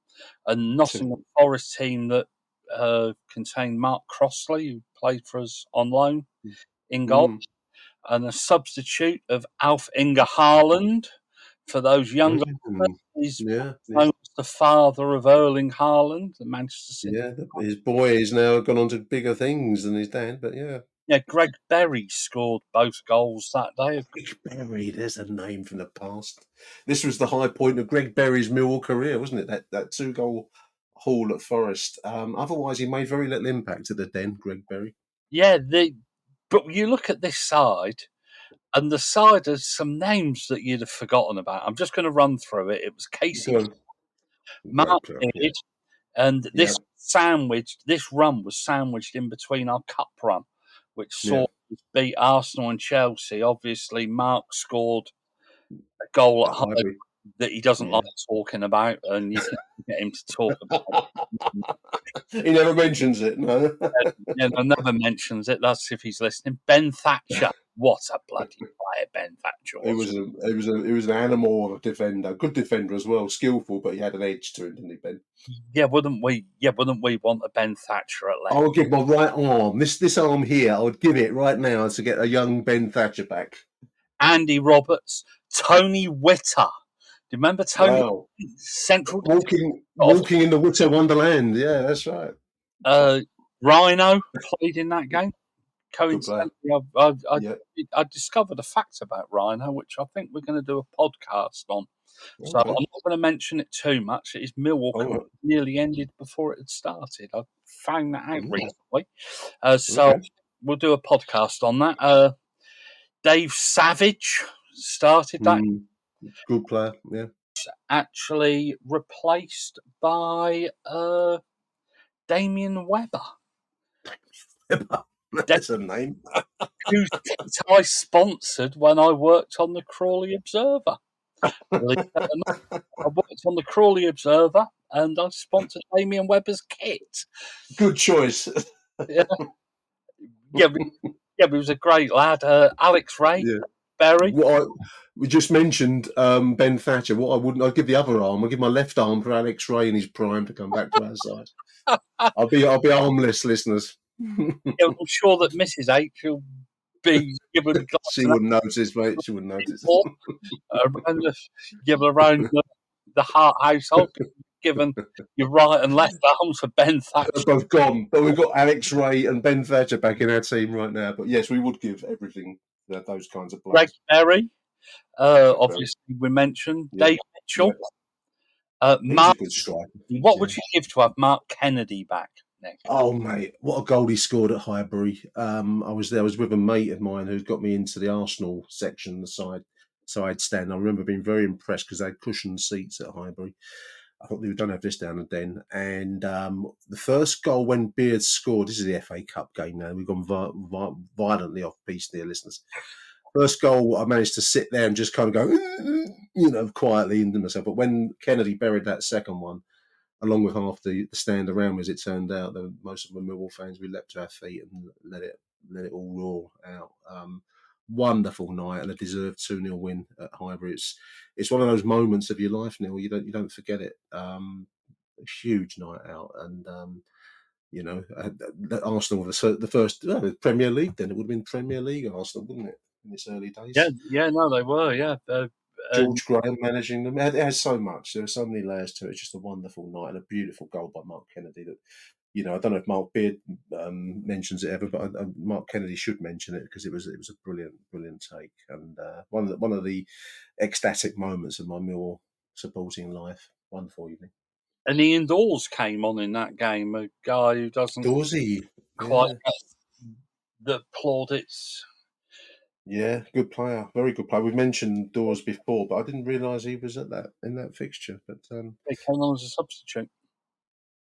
Speaker 3: A Nottingham Forest team that contained Mark Crossley, who played for us on loan in goal, and a substitute of Alf Inge Haaland. For those younger, he's known as the father of Erling Haaland, the Manchester City.
Speaker 2: Yeah, his boy has now gone on to bigger things than his dad, but yeah.
Speaker 3: Yeah, Greg Berry scored both goals that day.
Speaker 2: Greg Berry, there's a name from the past. This was the high point of Greg Berry's Millwall career, wasn't it? That 2-goal haul at Forest. Otherwise, he made very little impact at the Den, Greg Berry.
Speaker 3: Yeah, but you look at this side, and the side has some names that you'd have forgotten about. I'm just going to run through it. It was Casey, Mark Beard, and this run was sandwiched in between our cup run, which saw us beat Arsenal and Chelsea. Obviously, Mark scored a goal at home that he doesn't like talking about, and you can get him to talk about it.
Speaker 2: He never mentions it, no.
Speaker 3: Never mentions it. That's if he's listening. Ben Thatcher what a bloody player Ben Thatcher
Speaker 2: He
Speaker 3: was.
Speaker 2: he was an animal of a defender, good defender as well, skillful, but he had an edge to him, didn't he, Ben?
Speaker 3: Yeah, wouldn't we? Yeah, wouldn't we want a Ben Thatcher at left?
Speaker 2: I would give my right arm, this arm here, I would give it right now to get a young Ben Thatcher back.
Speaker 3: Andy Roberts, Tony Witter. Do you remember Tony?
Speaker 2: Wow.
Speaker 3: Central
Speaker 2: Walking in the Witter Wonderland. Yeah, that's right.
Speaker 3: Rhino played in that game.
Speaker 2: Good player.
Speaker 3: Coincidentally, I discovered a fact about Rhino, which I think we're going to do a podcast on. So
Speaker 2: Okay.
Speaker 3: I'm not going to mention it too much. His Millwall career nearly ended before it had started. I found that out recently. So we'll do a podcast on that. Dave Savage started that.
Speaker 2: Good player, yeah.
Speaker 3: Actually replaced by Damien Webber.
Speaker 2: That's a name.
Speaker 3: Whose kit I sponsored when I worked on the Crawley Observer. I worked on the Crawley Observer and I sponsored Damien Webber's kit.
Speaker 2: Good choice.
Speaker 3: Yeah, but he was a great lad. Alex Ray, Berry.
Speaker 2: We just mentioned Ben Thatcher. I'd give the other arm. I'd give my left arm for Alex Ray in his prime to come back to our side. I'll be armless, listeners.
Speaker 3: I'm sure that Mrs. H will be given.
Speaker 2: She wouldn't notice, mate. She wouldn't notice.
Speaker 3: Around the Hart household, given your right and left arms for Ben Thatcher.
Speaker 2: They're both gone, but we've got Alex Ray and Ben Thatcher back in our team right now. But yes, we would give everything those kinds of players.
Speaker 3: Greg Berry, obviously we mentioned Dave Mitchell.
Speaker 2: Mark, a good striker.
Speaker 3: What would you give to have Mark Kennedy back, Nick?
Speaker 2: Oh mate, what a goal he scored at Highbury! I was with a mate of mine who got me into the Arsenal section, the side stand. I remember being very impressed because they had cushioned seats at Highbury. I thought they don't have this down at Den. And the first goal when Beard scored, this is the FA Cup game now. We've gone violently off piece, dear listeners. First goal, I managed to sit there and just kind of go, quietly into myself. But when Kennedy buried that second one, along with half the stand around, as it turned out, most of the Millwall fans, we leapt to our feet and let it all roar out. Wonderful night and a deserved 2-0 win at Highbury. It's one of those moments of your life, Neil. You don't forget it. A huge night out, and Arsenal the first Premier League. Then it would have been Premier League Arsenal, wouldn't it, in its early days?
Speaker 3: Yeah, no, they were. Yeah,
Speaker 2: George Graham managing them. It has so much. There are so many layers to it. It's just a wonderful night and a beautiful goal by Mark Kennedy. That I don't know if Mark Beard mentions it ever, but Mark Kennedy should mention it because it was a brilliant take and one of the ecstatic moments of my Millwall supporting life. Wonderful evening.
Speaker 3: And Ian Dawes came on in that game, a guy who doesn't quite the plaudits.
Speaker 2: Yeah, good player, very good player. We've mentioned Dawes before, but I didn't realise he was in that fixture. But
Speaker 3: he came on as a substitute.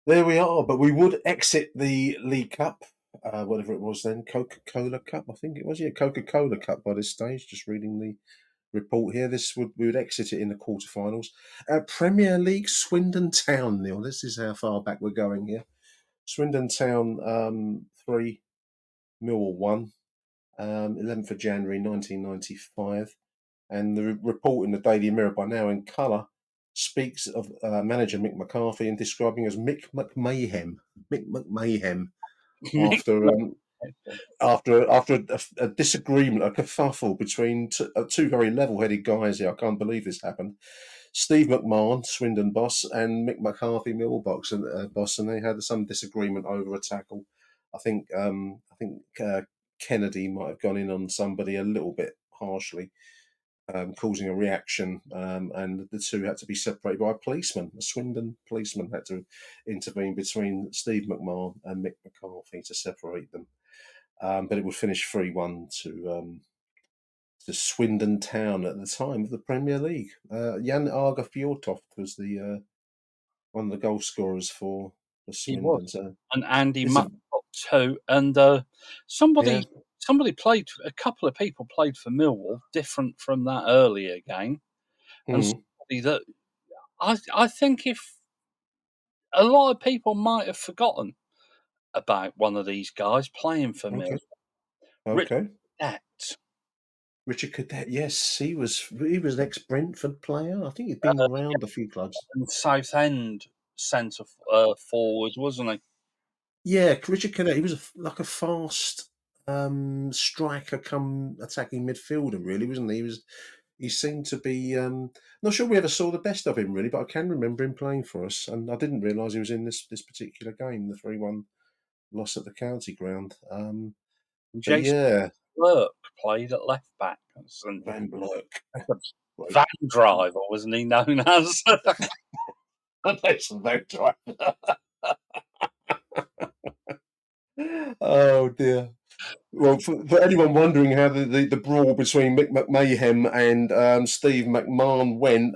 Speaker 2: There we are. But we would exit the League Cup, whatever it was then, Coca-Cola Cup, I think it was. Yeah, Coca-Cola Cup by this stage. Just reading the report here, we would exit it in the quarterfinals. Premier League, Swindon Town, Neil. This is how far back we're going here. Swindon Town 3, Millwall 1. 11th of January 1995, and the report in the Daily Mirror, by now in colour, speaks of manager Mick McCarthy and describing as Mick McMahon after a disagreement, a kerfuffle between two very level-headed guys here. I can't believe this happened. Steve McMahon, Swindon boss, and Mick McCarthy, Millwall boss, and they had some disagreement over a tackle. I think Kennedy might have gone in on somebody a little bit harshly, causing a reaction, and the two had to be separated by a policeman. A Swindon policeman had to intervene between Steve McMahon and Mick McCarthy to separate them. But it would finish 3-1 to Swindon Town at the time of the Premier League. Jan Arga Fjortoft was the one of the goal scorers for Swindon. So
Speaker 3: and Andy Mutt got 2. And somebody played. A couple of people played for Millwall, different from that earlier game, and somebody that I think if a lot of people might have forgotten about one of these guys playing for Millwall.
Speaker 2: Okay.
Speaker 3: Richard.
Speaker 2: Richard Cadet, yes, he was an ex-Brentford player. I think he'd been around a few clubs.
Speaker 3: And Southend centre forward, wasn't he?
Speaker 2: Yeah, Richard Cadet, he was like a fast striker come attacking midfielder, really, wasn't he? He seemed to be not sure we ever saw the best of him really, but I can remember him playing for us, and I didn't realise he was in this particular game, the 3-1 loss at the county ground. But
Speaker 3: Jason
Speaker 2: yeah,
Speaker 3: Burke played at left back. And
Speaker 2: Van Blurk.
Speaker 3: Van Driver, wasn't he known as?
Speaker 2: Jason Van Driver. Oh dear. Well, for anyone wondering how the brawl between Mick McMahon and Steve McMahon went,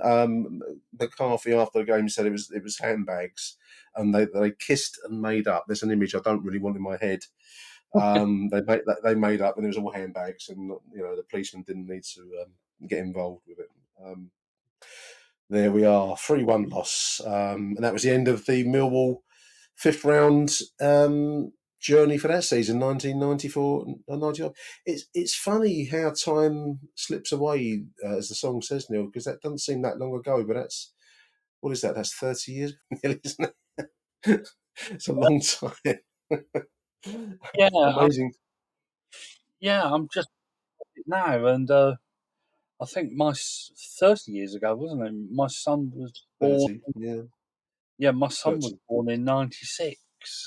Speaker 2: McCarthy after the game said it was handbags, and they kissed and made up. There's an image I don't really want in my head. They made up, and it was all handbags, and the policeman didn't need to get involved with it. There we are, 3-1 loss, and that was the end of the Millwall fifth round journey for that season, 1994-95. It's funny how time slips away, as the song says, Neil, because that doesn't seem that long ago, but what is that? That's 30 years, isn't it? It's a long time.
Speaker 3: Yeah,
Speaker 2: Amazing.
Speaker 3: I'm just now, and I think 30 years ago, wasn't it? My son was born.
Speaker 2: 30, yeah.
Speaker 3: Yeah, my son
Speaker 2: 30.
Speaker 3: was born in '96,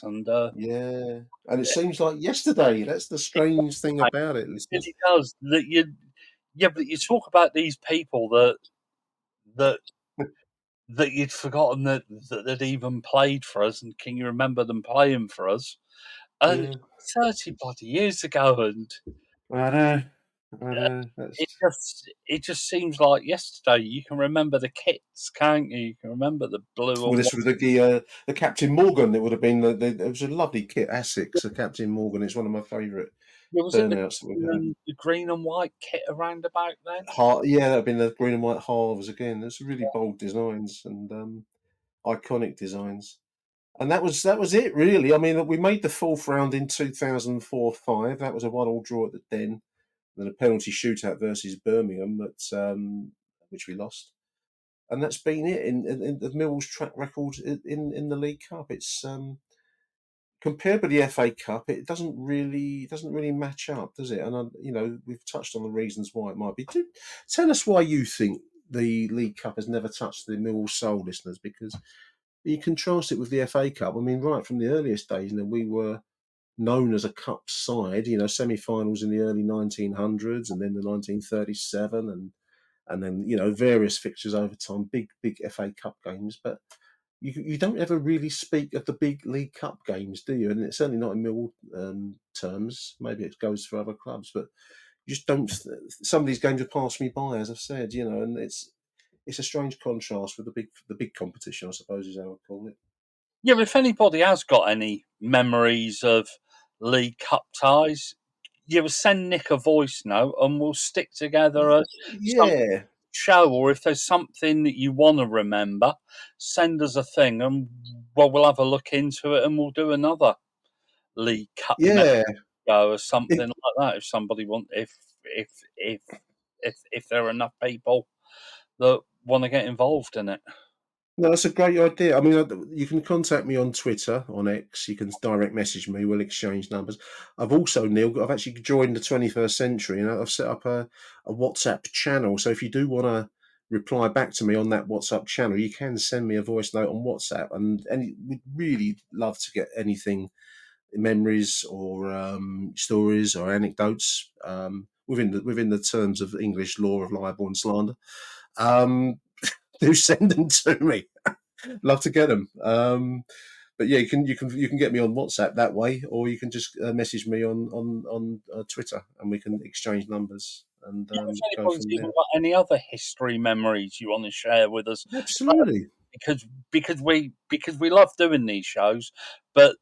Speaker 3: and
Speaker 2: Yeah. And it seems like yesterday. That's the strange thing about it, listeners.
Speaker 3: it does. But you talk about these people that that you'd forgotten that they'd even played for us, and can you remember them playing for us? And
Speaker 2: Yeah.
Speaker 3: 30 bloody years ago, and
Speaker 2: I know. I know. That's
Speaker 3: it just seems like yesterday. You can remember the kits, can't you? You can remember the blue
Speaker 2: well.
Speaker 3: and
Speaker 2: This was the Captain Morgan. It would have been it was a lovely kit, Essex, the Captain Morgan. It's one of my favourite
Speaker 3: was it
Speaker 2: turnouts that we've had.
Speaker 3: the green and white kit around about then?
Speaker 2: Yeah, that'd been the green and white halves again. There's really bold designs and iconic designs. And that was it really. I mean, we made the fourth round in 2004-5. That was a 1-1 draw at the Den. Then a penalty shootout versus Birmingham, which we lost. And that's been it in the Mill's track record in the League Cup. It's compared with the FA Cup, it doesn't really match up, does it? And we've touched on the reasons why it might be. Tell us why you think the League Cup has never touched the Millwall soul, listeners, because you contrast it with the FA Cup. I mean, right from the earliest days, we were known as a cup side. Semi-finals in the early 1900s, and then the 1937, and then various fixtures over time, big FA Cup games, but you don't ever really speak of the big League Cup games, do you? And it's certainly not in Millwall terms. Maybe it goes for other clubs, but you just don't. Some of these games have passed me by, as I've said, and it's a strange contrast with the big competition, I suppose, is how I call it.
Speaker 3: Yeah, if anybody has got any memories of League Cup ties, send Nick a voice note and we'll stick together some
Speaker 2: Yeah,
Speaker 3: show. Or if there's something that you want to remember, send us a thing and we'll have a look into it and we'll do another League Cup
Speaker 2: yeah.
Speaker 3: go or something like that. If somebody if there are enough people that want to get involved in it.
Speaker 2: No, that's a great idea. I mean, you can contact me on Twitter, on X. You can direct message me. We'll exchange numbers. I've also, Neil, I've actually joined the 21st century, and I've set up a WhatsApp channel. So if you do want to reply back to me on that WhatsApp channel, you can send me a voice note on WhatsApp, and we'd really love to get anything, memories or stories or anecdotes within the terms of English law of libel and slander. Do send them to me. Love to get them. But yeah, you can get me on WhatsApp that way, or you can just message me on Twitter, and we can exchange numbers and
Speaker 3: If
Speaker 2: go
Speaker 3: anybody's
Speaker 2: from
Speaker 3: even
Speaker 2: there.
Speaker 3: got any other history memories you want to share with us,
Speaker 2: Absolutely.
Speaker 3: because we love doing these shows, but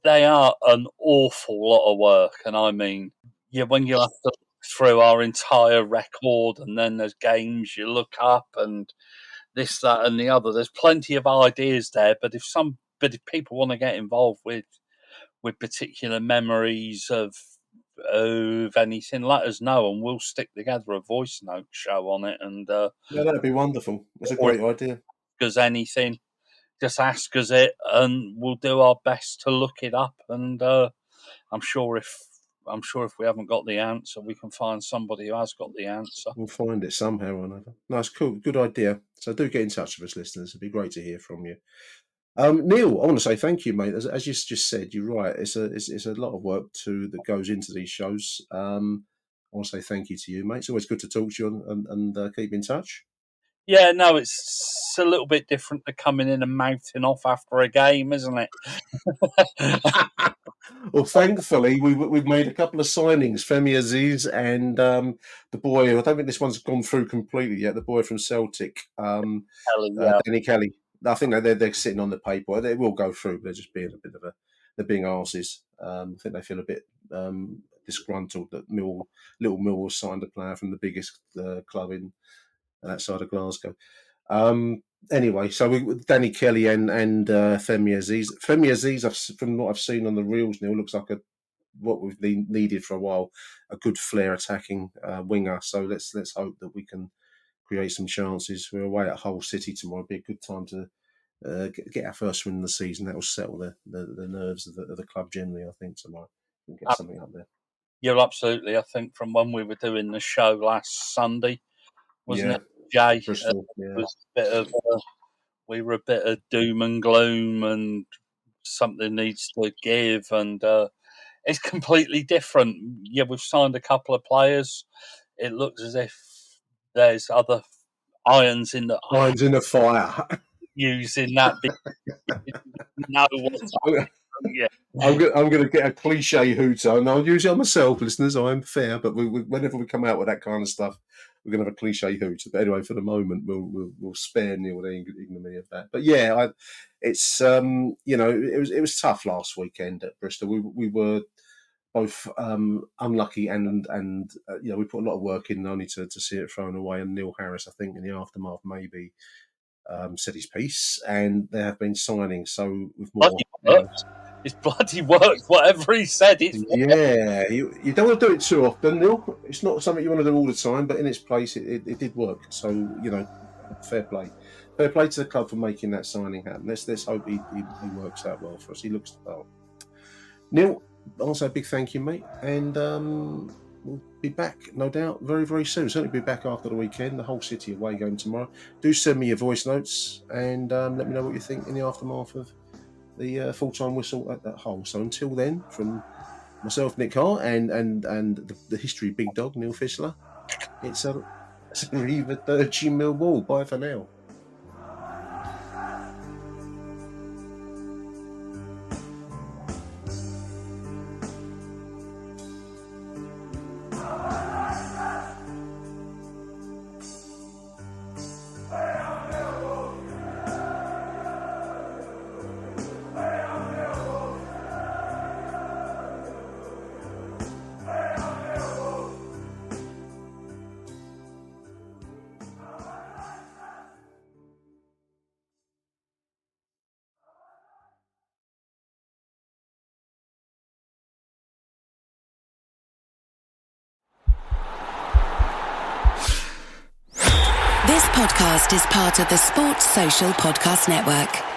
Speaker 3: they are an awful lot of work, and I mean, when you have to look through our entire record, and then there's games you look up, and this, that, and the other. There's plenty of ideas there, but if people want to get involved with particular memories of of anything, let us know, and we'll stick together a voice note show on it. And
Speaker 2: yeah, that'd be wonderful. That's a great idea.
Speaker 3: Because anything, just ask us it, and we'll do our best to look it up. And I'm sure if we haven't got the answer, we can find somebody who has got the answer.
Speaker 2: We'll find it somehow or another. Nice, cool, good idea. So do get in touch with us, listeners. It'd be great to hear from you. Neil, I want to say thank you, mate. As you just said, you're right. It's a lot of work that goes into these shows. I want to say thank you to you, mate. It's always good to talk to you and keep in touch.
Speaker 3: Yeah, no, it's a little bit different to coming in and mouthing off after a game, isn't it?
Speaker 2: Well, thankfully, we've made a couple of signings, Femi Aziz and the boy. I don't think this one's gone through completely yet. The boy from Celtic, Danny Kelly. I think they're sitting on the paper. They will go through, but they're just being they're being arses. I think they feel a bit disgruntled that Little Millwall signed a player from the biggest club in outside of Glasgow. Anyway, so Danny Kelly and Femi Aziz. Femi Aziz, from what I've seen on the reels, Neil, looks like what we've needed for a while, a good flair attacking winger. So let's hope that we can create some chances. We're away at Hull City tomorrow. It'll be a good time to get our first win of the season. That will settle the nerves of the club generally, I think, tomorrow. We can get something up there.
Speaker 3: Yeah, absolutely. I think from when we were doing the show last Sunday, wasn't it, Jay?
Speaker 2: Bristol,
Speaker 3: was a bit of we were a bit of doom and gloom, and something needs to give, and it's completely different. Yeah, we've signed a couple of players. It looks as if there's other irons in the
Speaker 2: fire.
Speaker 3: Using that. No, yeah.
Speaker 2: I'm going to get a cliche hooter, and I'll use it on myself, listeners. I'm fair, but whenever we come out with that kind of stuff, we're going to have a cliche hooter. But anyway, for the moment, we'll spare Neil the ignominy of that. But yeah, it's it was tough last weekend at Bristol. We were both unlucky and we put a lot of work in only to see it thrown away. And Neil Harris, I think, in the aftermath, maybe said his piece, and there have been signings. So with more.
Speaker 3: It's bloody worked. Whatever he said, it's
Speaker 2: yeah. You don't want to do it too often, Neil. It's not something you want to do all the time, but in its place, it did work. So fair play to the club for making that signing happen. Let's hope he works out well for us. He looks the part. Neil, also a big thank you, mate, and we'll be back, no doubt, very, very soon. Certainly be back after the weekend. The Hull City away game tomorrow. Do send me your voice notes and let me know what you think in the aftermath of the full-time whistle at that Hull. So until then, from myself, Nick Hart, and the history big dog, Neil Fissler, it's Arrivederci Millwall. Bye for now.
Speaker 1: This podcast is part of the Sports Social Podcast Network.